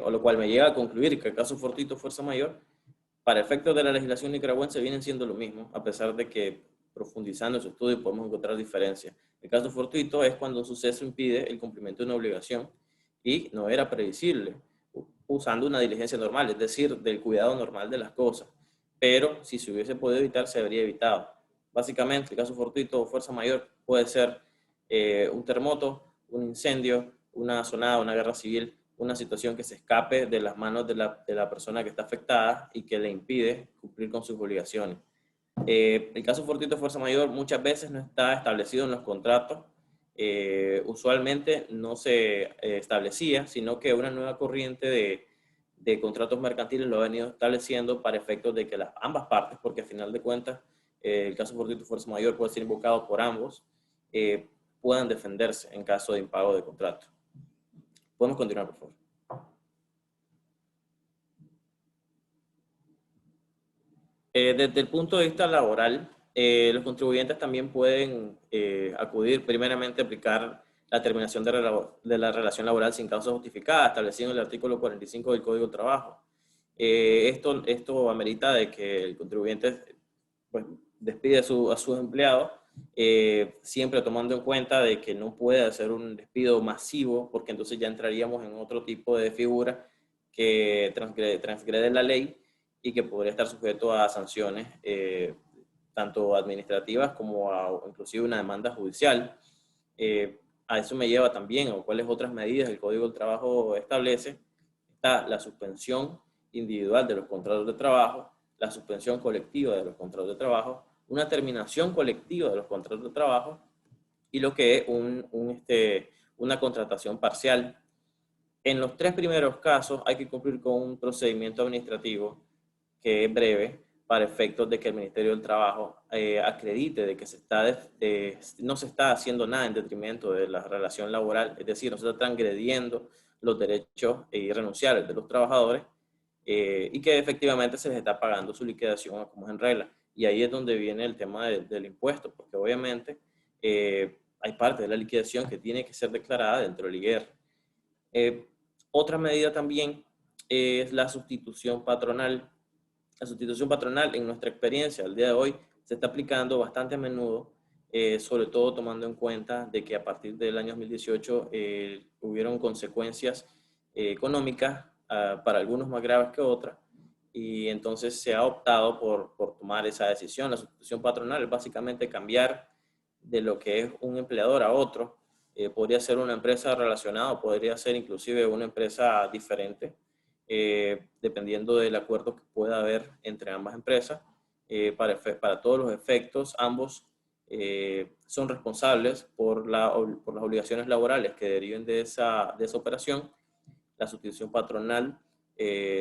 o lo cual me llega a concluir que el caso fortuito fuerza mayor, para efectos de la legislación nicaragüense, vienen siendo lo mismo, a pesar de que profundizando su estudio podemos encontrar diferencias. El caso fortuito es cuando un suceso impide el cumplimiento de una obligación y no era previsible, usando una diligencia normal, es decir, del cuidado normal de las cosas. Pero si se hubiese podido evitar, se habría evitado. Básicamente, el caso fortuito o fuerza mayor puede ser un terremoto, un incendio, una sonada, una guerra civil, una situación que se escape de las manos de la persona que está afectada y que le impide cumplir con sus obligaciones. El caso fortuito o fuerza mayor muchas veces no está establecido en los contratos. Usualmente no se establecía, sino que una nueva corriente de contratos mercantiles lo ha venido estableciendo para efectos de que ambas partes, porque al final de cuentas el caso fortuito o fuerza mayor puede ser invocado por ambos, puedan defenderse en caso de impago de contrato. Podemos continuar, por favor. Desde el punto de vista laboral, los contribuyentes también pueden acudir primeramente a aplicar la terminación de la relación laboral sin causa justificada, establecido en el artículo 45 del Código de Trabajo. Esto amerita de que el contribuyente pues, despide a sus empleados, siempre tomando en cuenta de que no puede hacer un despido masivo, porque entonces ya entraríamos en otro tipo de figura que transgrede la ley y que podría estar sujeto a sanciones, tanto administrativas como inclusive una demanda judicial. A eso me lleva también, o cuáles otras medidas el Código del Trabajo establece, está la suspensión individual de los contratos de trabajo, la suspensión colectiva de los contratos de trabajo, una terminación colectiva de los contratos de trabajo y lo que es una contratación parcial. En los tres primeros casos hay que cumplir con un procedimiento administrativo que es breve para efectos de que el Ministerio del Trabajo acredite de que no se está haciendo nada en detrimento de la relación laboral, es decir, no se está transgrediendo los derechos irrenunciables de los trabajadores y que efectivamente se les está pagando su liquidación como es en regla. Y ahí es donde viene el tema del impuesto, porque obviamente hay parte de la liquidación que tiene que ser declarada dentro del IR. Otra medida también es la sustitución patronal. La sustitución patronal, en nuestra experiencia al día de hoy, se está aplicando bastante a menudo, sobre todo tomando en cuenta de que a partir del año 2018 hubieron consecuencias económicas para algunos más graves que otras, y entonces se ha optado por tomar esa decisión. La sustitución patronal es básicamente cambiar de lo que es un empleador a otro. Podría ser una empresa relacionada o podría ser inclusive una empresa diferente, dependiendo del acuerdo que pueda haber entre ambas empresas. Para todos los efectos, ambos son responsables por las obligaciones laborales que deriven de esa operación. La sustitución patronal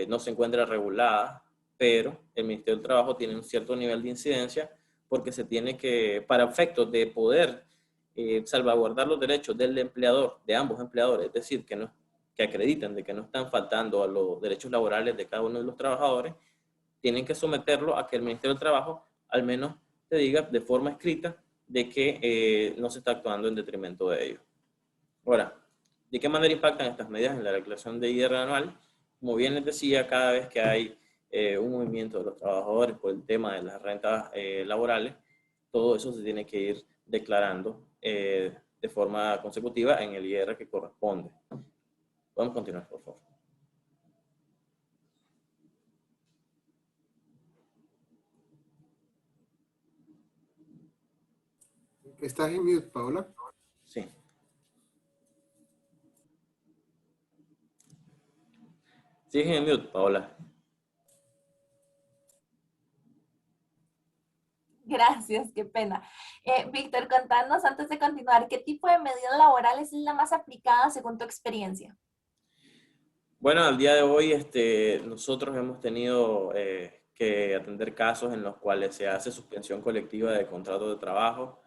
no se encuentra regulada, pero el Ministerio del Trabajo tiene un cierto nivel de incidencia porque se tiene que, para efectos de poder salvaguardar los derechos del empleador, de ambos empleadores, es decir, que acrediten de que no están faltando a los derechos laborales de cada uno de los trabajadores, tienen que someterlo a que el Ministerio del Trabajo al menos te diga de forma escrita de que no se está actuando en detrimento de ellos. Ahora, ¿de qué manera impactan estas medidas en la declaración de IR anual? Como bien les decía, cada vez que hay un movimiento de los trabajadores por el tema de las rentas laborales, todo eso se tiene que ir declarando de forma consecutiva en el IR que corresponde. Podemos continuar, por favor. ¿Estás en mute, Paola? Sí. Sigue en mute, Paola. Gracias, qué pena. Víctor, contanos antes de continuar, ¿qué tipo de medidas laborales es la más aplicada según tu experiencia? Bueno, al día de hoy nosotros hemos tenido que atender casos en los cuales se hace suspensión colectiva de contratos de trabajo.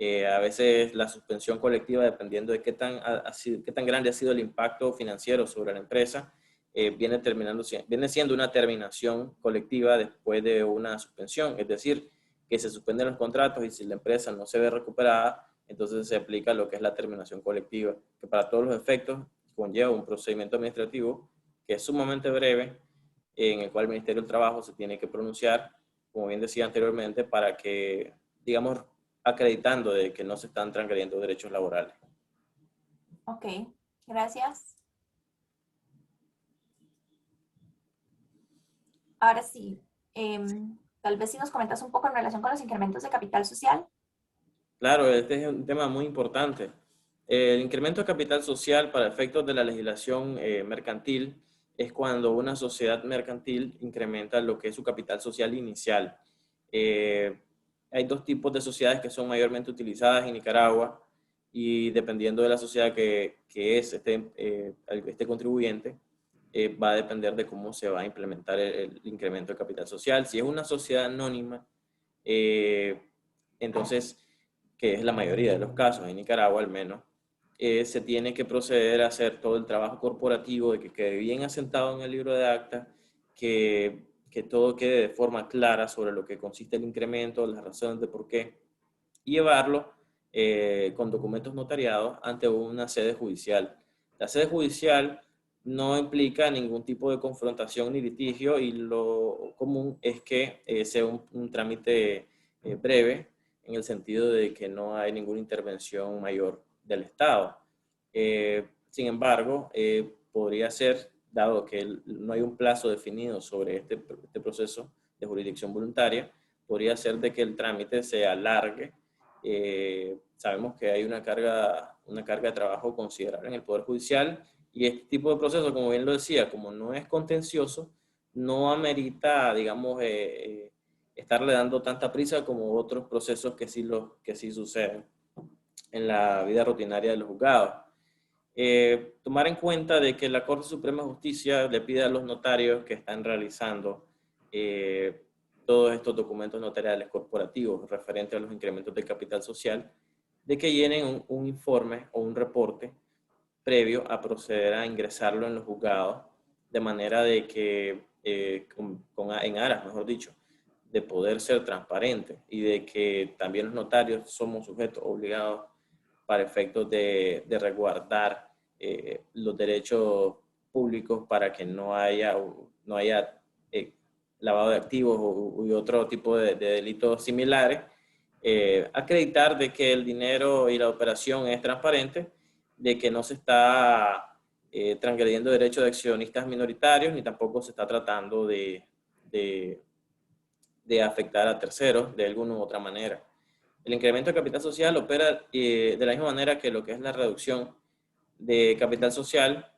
A veces la suspensión colectiva, dependiendo de qué tan grande ha sido el impacto financiero sobre la empresa, viene siendo una terminación colectiva después de una suspensión. Es decir, que se suspenden los contratos y si la empresa no se ve recuperada, entonces se aplica lo que es la terminación colectiva, que para todos los efectos conlleva un procedimiento administrativo que es sumamente breve, en el cual el Ministerio del Trabajo se tiene que pronunciar, como bien decía anteriormente, para que, digamos, acreditando de que no se están transgrediendo derechos laborales. Ok, gracias. Ahora sí, Tal vez si nos comentas un poco en relación con los incrementos de capital social. Claro, este es un tema muy importante. El incremento de capital social para efectos de la legislación mercantil es cuando una sociedad mercantil incrementa lo que es su capital social inicial. Hay dos tipos de sociedades que son mayormente utilizadas en Nicaragua y dependiendo de la sociedad que es este contribuyente, va a depender de cómo se va a implementar el incremento de capital social. Si es una sociedad anónima, entonces, que es la mayoría de los casos, en Nicaragua al menos, se tiene que proceder a hacer todo el trabajo corporativo, de que quede bien asentado en el libro de acta, que todo quede de forma clara sobre lo que consiste el incremento, las razones de por qué, y llevarlo con documentos notariados ante una sede judicial. La sede judicial no implica ningún tipo de confrontación ni litigio y lo común es que sea un trámite breve en el sentido de que no hay ninguna intervención mayor del Estado. Sin embargo, podría ser, dado que no hay un plazo definido sobre este proceso de jurisdicción voluntaria, podría ser de que el trámite se alargue. Sabemos que hay una carga de trabajo considerable en el Poder Judicial y este tipo de proceso, como bien lo decía, como no es contencioso, no amerita, digamos, estarle dando tanta prisa como otros procesos que sí suceden en la vida rutinaria de los juzgados. Tomar en cuenta de que la Corte Suprema de Justicia le pide a los notarios que están realizando todos estos documentos notariales corporativos referentes a los incrementos del capital social, de que llenen un informe o un reporte previo a proceder a ingresarlo en los juzgados, de manera de que, en aras, mejor dicho, de poder ser transparente y de que también los notarios somos sujetos obligados para efectos de resguardar los derechos públicos para que no haya lavado de activos u otro tipo de delitos similares, acreditar de que el dinero y la operación es transparente, de que no se está transgrediendo derechos de accionistas minoritarios, ni tampoco se está tratando de afectar a terceros de alguna u otra manera. El incremento de capital social opera de la misma manera que lo que es la reducción de capital social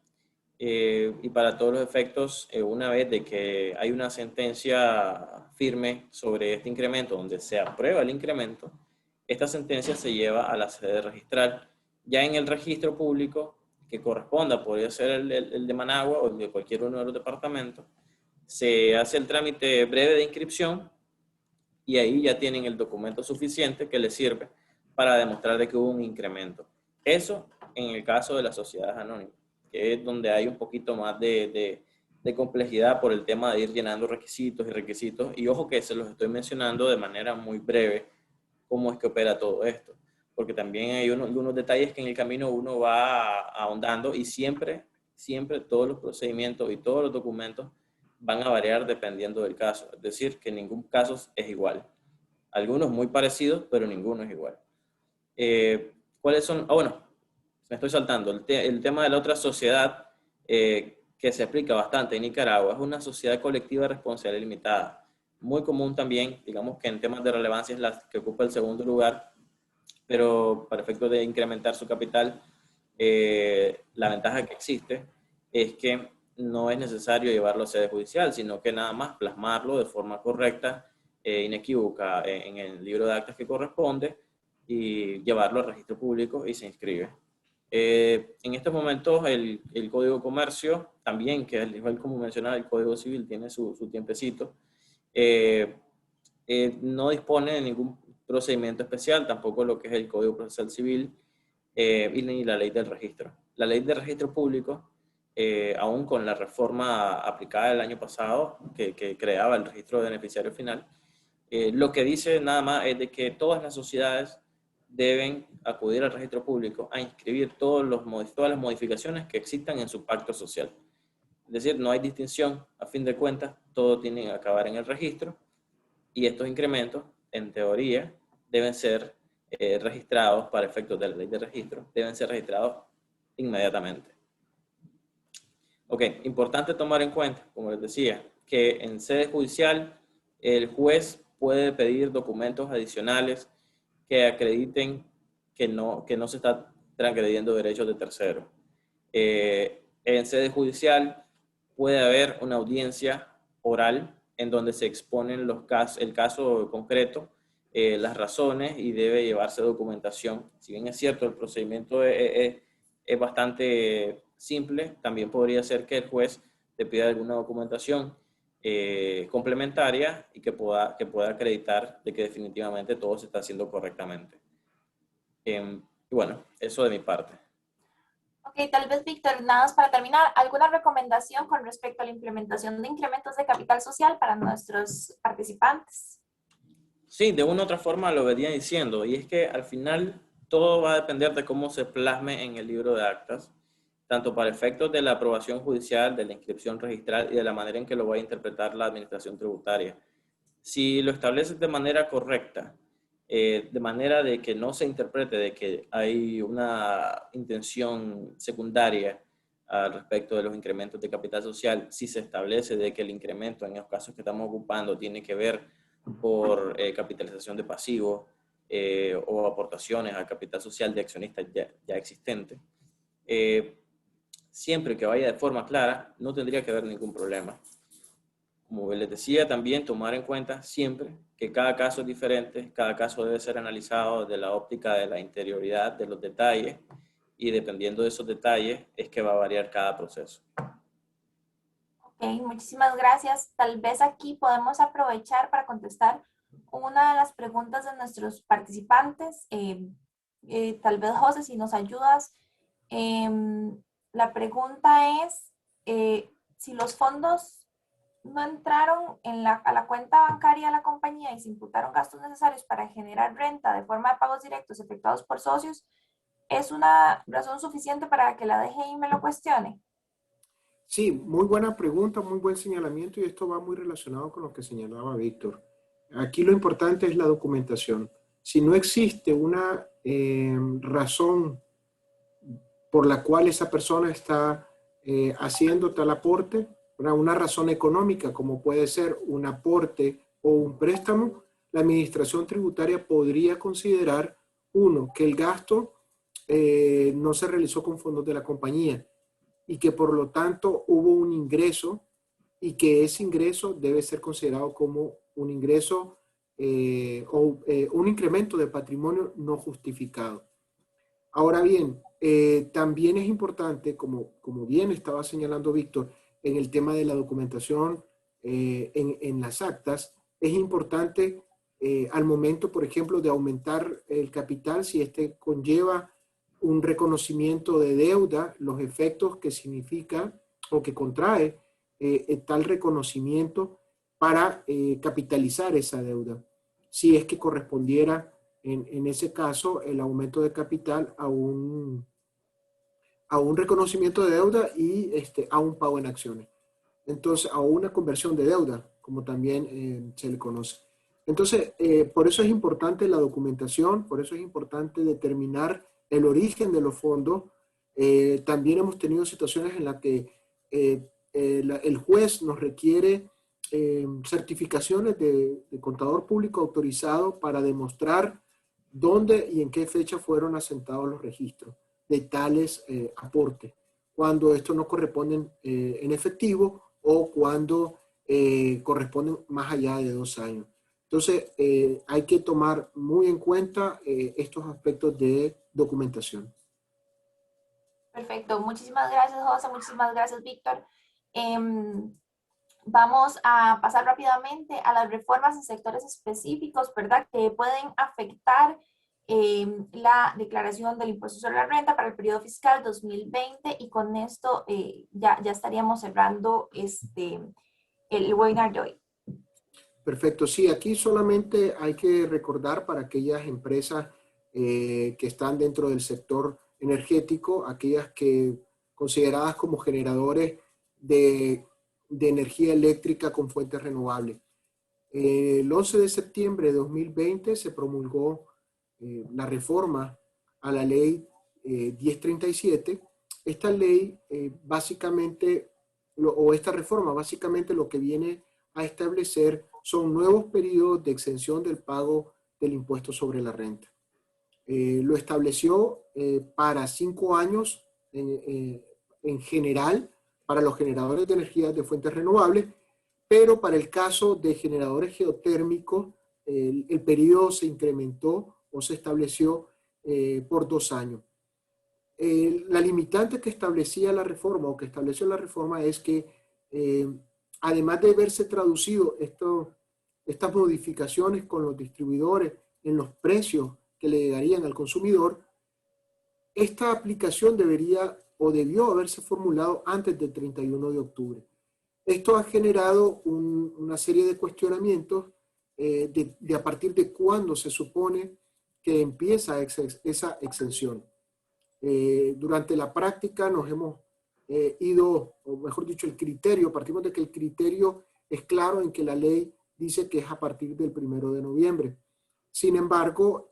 y para todos los efectos, una vez de que hay una sentencia firme sobre este incremento, donde se aprueba el incremento, esta sentencia se lleva a la sede registral. Ya en el registro público que corresponda, podría ser el de Managua o el de cualquier uno de los departamentos, se hace el trámite breve de inscripción y ahí ya tienen el documento suficiente que les sirve para demostrar de que hubo un incremento. Eso en el caso de las sociedades anónimas, que es donde hay un poquito más de complejidad por el tema de ir llenando requisitos. Y ojo que se los estoy mencionando de manera muy breve cómo es que opera todo esto, porque también hay unos detalles que en el camino uno va ahondando y siempre todos los procedimientos y todos los documentos van a variar dependiendo del caso. Es decir, que ningún caso es igual. Algunos muy parecidos, pero ninguno es igual. ¿Cuáles son? Bueno, me estoy saltando. El tema de la otra sociedad que se aplica bastante en Nicaragua es una sociedad colectiva de responsabilidad limitada. Muy común también, digamos que en temas de relevancia es la que ocupa el segundo lugar, pero para efectos de incrementar su capital, la ventaja que existe es que no es necesario llevarlo a sede judicial, sino que nada más plasmarlo de forma correcta, inequívoca en el libro de actas que corresponde y llevarlo al registro público y se inscribe. En estos momentos el Código de Comercio también, que al igual como mencionaba el Código Civil tiene su tiempecito, no dispone de ningún procedimiento especial, tampoco lo que es el Código Procesal Civil y ni la ley del registro. La ley del registro público, aún con la reforma aplicada el año pasado, que creaba el registro de beneficiario final, lo que dice nada más es de que todas las sociedades deben acudir al registro público a inscribir todas las modificaciones que existan en su pacto social. Es decir, no hay distinción, a fin de cuentas, todo tiene que acabar en el registro y estos incrementos, en teoría, deben ser registrados para efectos de la ley de registro, deben ser registrados inmediatamente. Ok, importante tomar en cuenta, como les decía, que en sede judicial el juez puede pedir documentos adicionales que acrediten que no se está transgrediendo derechos de terceros. En sede judicial puede haber una audiencia oral en donde se exponen el caso concreto, las razones, y debe llevarse documentación. Si bien es cierto, el procedimiento es bastante simple, también podría ser que el juez te pida alguna documentación complementaria y que pueda acreditar de que definitivamente todo se está haciendo correctamente. Y bueno, eso de mi parte. Ok, tal vez, Víctor, nada más para terminar, ¿alguna recomendación con respecto a la implementación de incrementos de capital social para nuestros participantes? Sí, de una u otra forma lo venía diciendo, y es que al final todo va a depender de cómo se plasme en el libro de actas, tanto para efectos de la aprobación judicial, de la inscripción registral y de la manera en que lo va a interpretar la administración tributaria. Si lo estableces de manera correcta, de manera de que no se interprete de que hay una intención secundaria al respecto de los incrementos de capital social, si se establece de que el incremento en los casos que estamos ocupando tiene que ver por capitalización de pasivos o aportaciones al capital social de accionistas ya existentes, siempre que vaya de forma clara, no tendría que haber ningún problema. Como les decía, también tomar en cuenta siempre que cada caso es diferente, cada caso debe ser analizado desde la óptica de la interioridad, de los detalles, y dependiendo de esos detalles es que va a variar cada proceso. Ok, muchísimas gracias. Tal vez aquí podemos aprovechar para contestar una de las preguntas de nuestros participantes. Tal vez, José, si nos ayudas. La pregunta es, si los fondos no entraron a la cuenta bancaria de la compañía y se imputaron gastos necesarios para generar renta de forma de pagos directos efectuados por socios, ¿es una razón suficiente para que la DGI me lo cuestione? Sí, muy buena pregunta, muy buen señalamiento, y esto va muy relacionado con lo que señalaba Víctor. Aquí lo importante es la documentación. Si no existe una razón por la cual esa persona está haciendo tal aporte, una razón económica como puede ser un aporte o un préstamo, la administración tributaria podría considerar, uno, que el gasto no se realizó con fondos de la compañía y que por lo tanto hubo un ingreso y que ese ingreso debe ser considerado como un ingreso un incremento de patrimonio no justificado. Ahora bien, también es importante, como bien estaba señalando Víctor, en el tema de la documentación en las actas, es importante al momento, por ejemplo, de aumentar el capital, si este conlleva un reconocimiento de deuda, los efectos que significa o que contrae tal reconocimiento para capitalizar esa deuda, si es que correspondiera en ese caso el aumento de capital a un reconocimiento de deuda y a un pago en acciones. Entonces, a una conversión de deuda, como también se le conoce. Entonces, por eso es importante la documentación, por eso es importante determinar el origen de los fondos. También hemos tenido situaciones en las que el juez nos requiere certificaciones de contador público autorizado para demostrar dónde y en qué fecha fueron asentados los registros de tales aportes, cuando estos no corresponden en efectivo o cuando corresponden más allá de 2 años. Entonces, hay que tomar muy en cuenta estos aspectos de documentación. Perfecto, muchísimas gracias, José, muchísimas gracias, Víctor. Vamos a pasar rápidamente a las reformas en sectores específicos, ¿verdad? Que pueden afectar la declaración del impuesto sobre la renta para el periodo fiscal 2020, y con esto ya estaríamos cerrando el webinar de hoy. Perfecto, sí, aquí solamente hay que recordar para aquellas empresas que están dentro del sector energético, aquellas que consideradas como generadores de energía eléctrica con fuentes renovables. El 11 de septiembre de 2020 se promulgó la reforma a la ley 1037. Esta ley básicamente, esta reforma básicamente lo que viene a establecer son nuevos periodos de exención del pago del impuesto sobre la renta. Lo estableció para 5 años en general para los generadores de energía de fuentes renovables, pero para el caso de generadores geotérmicos, el periodo se incrementó o se estableció por 2 años. La limitante que establecía la reforma o que estableció la reforma es que además de verse traducido estas modificaciones con los distribuidores en los precios que le llegarían al consumidor, esta aplicación debería o debió haberse formulado antes del 31 de octubre. Esto ha generado una serie de cuestionamientos de a partir de cuándo se supone que empieza esa exención. Durante la práctica nos hemos ido, o mejor dicho, el criterio, partimos de que el criterio es claro en que la ley dice que es a partir del 1 de noviembre. Sin embargo,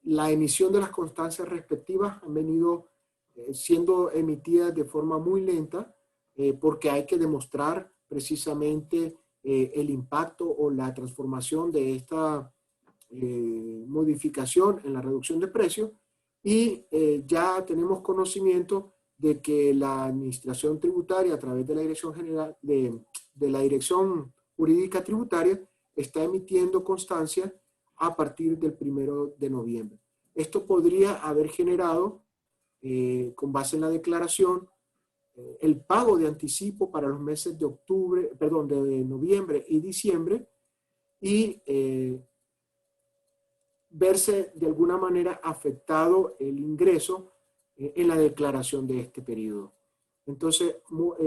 la emisión de las constancias respectivas han venido siendo emitidas de forma muy lenta porque hay que demostrar precisamente el impacto o la transformación de esta modificación en la reducción de precios y ya tenemos conocimiento de que la Administración Tributaria a través de la Dirección General de la Dirección Jurídica Tributaria está emitiendo constancia a partir del 1 de noviembre. Esto podría haber generado, con base en la declaración, el pago de anticipo para los meses de de noviembre y diciembre y verse de alguna manera afectado el ingreso en la declaración de este periodo. Entonces,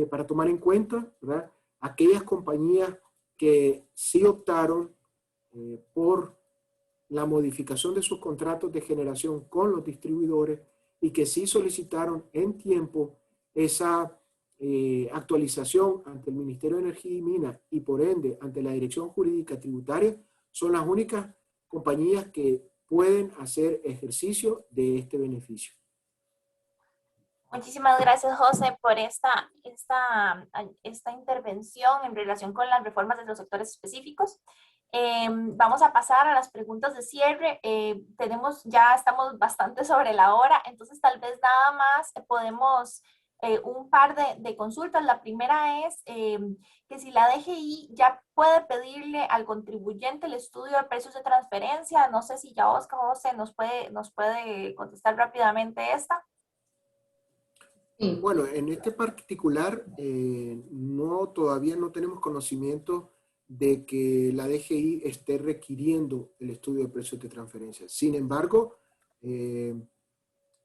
para tomar en cuenta, ¿verdad?, aquellas compañías que sí optaron por la modificación de sus contratos de generación con los distribuidores y que sí solicitaron en tiempo esa actualización ante el Ministerio de Energía y Minas y por ende ante la Dirección Jurídica Tributaria, son las únicas compañías que pueden hacer ejercicio de este beneficio. Muchísimas gracias, José, por esta intervención en relación con las reformas de los sectores específicos. Vamos a pasar a las preguntas de cierre. Ya estamos bastante sobre la hora, entonces tal vez nada más podemos un par de consultas. La primera es que si la DGI ya puede pedirle al contribuyente el estudio de precios de transferencia. No sé si ya Oscar o José nos puede contestar rápidamente esta. Sí. Bueno, en este particular todavía no tenemos conocimiento de que la DGI esté requiriendo el estudio de precios de transferencia. Sin embargo,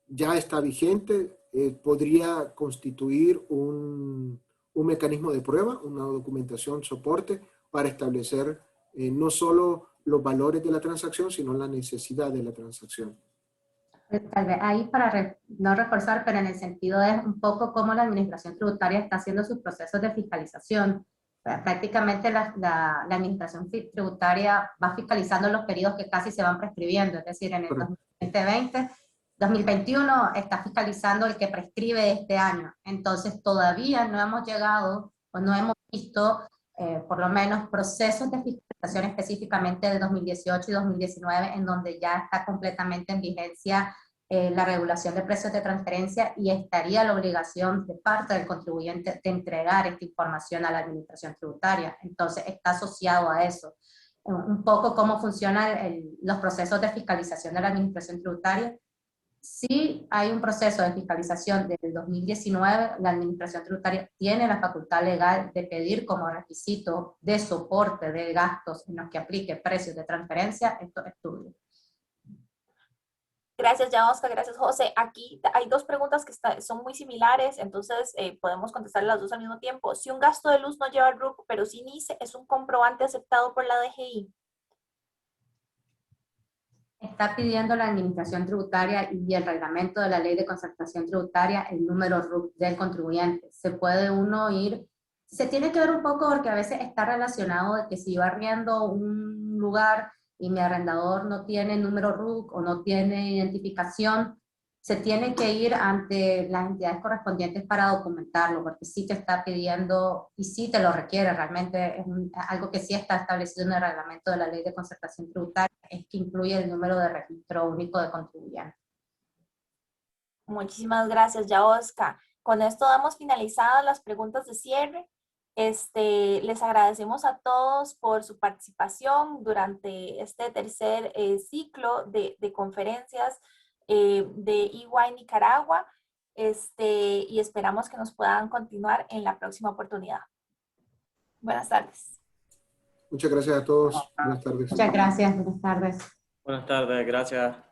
ya está vigente, podría constituir un mecanismo de prueba, una documentación soporte para establecer no solo los valores de la transacción, sino la necesidad de la transacción. Tal vez ahí para no reforzar, pero en el sentido es un poco cómo la Administración Tributaria está haciendo sus procesos de fiscalización. Prácticamente la Administración Tributaria va fiscalizando los periodos que casi se van prescribiendo, es decir, en el 2020, 2021 está fiscalizando el que prescribe este año. Entonces todavía no hemos llegado o no hemos visto por lo menos procesos de fiscalización específicamente de 2018 y 2019 en donde ya está completamente en vigencia la regulación de precios de transferencia y estaría la obligación de parte del contribuyente de entregar esta información a la Administración Tributaria. Entonces está asociado a eso. Un poco cómo funcionan los procesos de fiscalización de la Administración Tributaria. Sí hay un proceso de fiscalización desde el 2019, la Administración Tributaria tiene la facultad legal de pedir como requisito de soporte de gastos en los que aplique precios de transferencia estos estudios. Gracias, ya Oscar, gracias, José. Aquí hay dos preguntas que son muy similares, entonces podemos contestar las dos al mismo tiempo. Si un gasto de luz no lleva RUC, pero sí NICE, ¿es un comprobante aceptado por la DGI? Está pidiendo la Administración Tributaria y el reglamento de la Ley de Concertación Tributaria el número RUC del contribuyente. Se puede uno ir, se tiene que ver un poco porque a veces está relacionado de que si yo arriendo un lugar y mi arrendador no tiene número RUC o no tiene identificación, se tiene que ir ante las entidades correspondientes para documentarlo, porque sí te está pidiendo y sí te lo requiere, realmente es algo que sí está establecido en el reglamento de la Ley de Concertación Tributaria, es que incluye el número de registro único de contribuyentes. Muchísimas gracias, Yaosca. Con esto damos finalizadas las preguntas de cierre. Les agradecemos a todos por su participación durante este tercer ciclo de conferencias de EY Nicaragua, y esperamos que nos puedan continuar en la próxima oportunidad. Buenas tardes. Muchas gracias a todos. Buenas tardes. Muchas gracias, buenas tardes. Buenas tardes, gracias.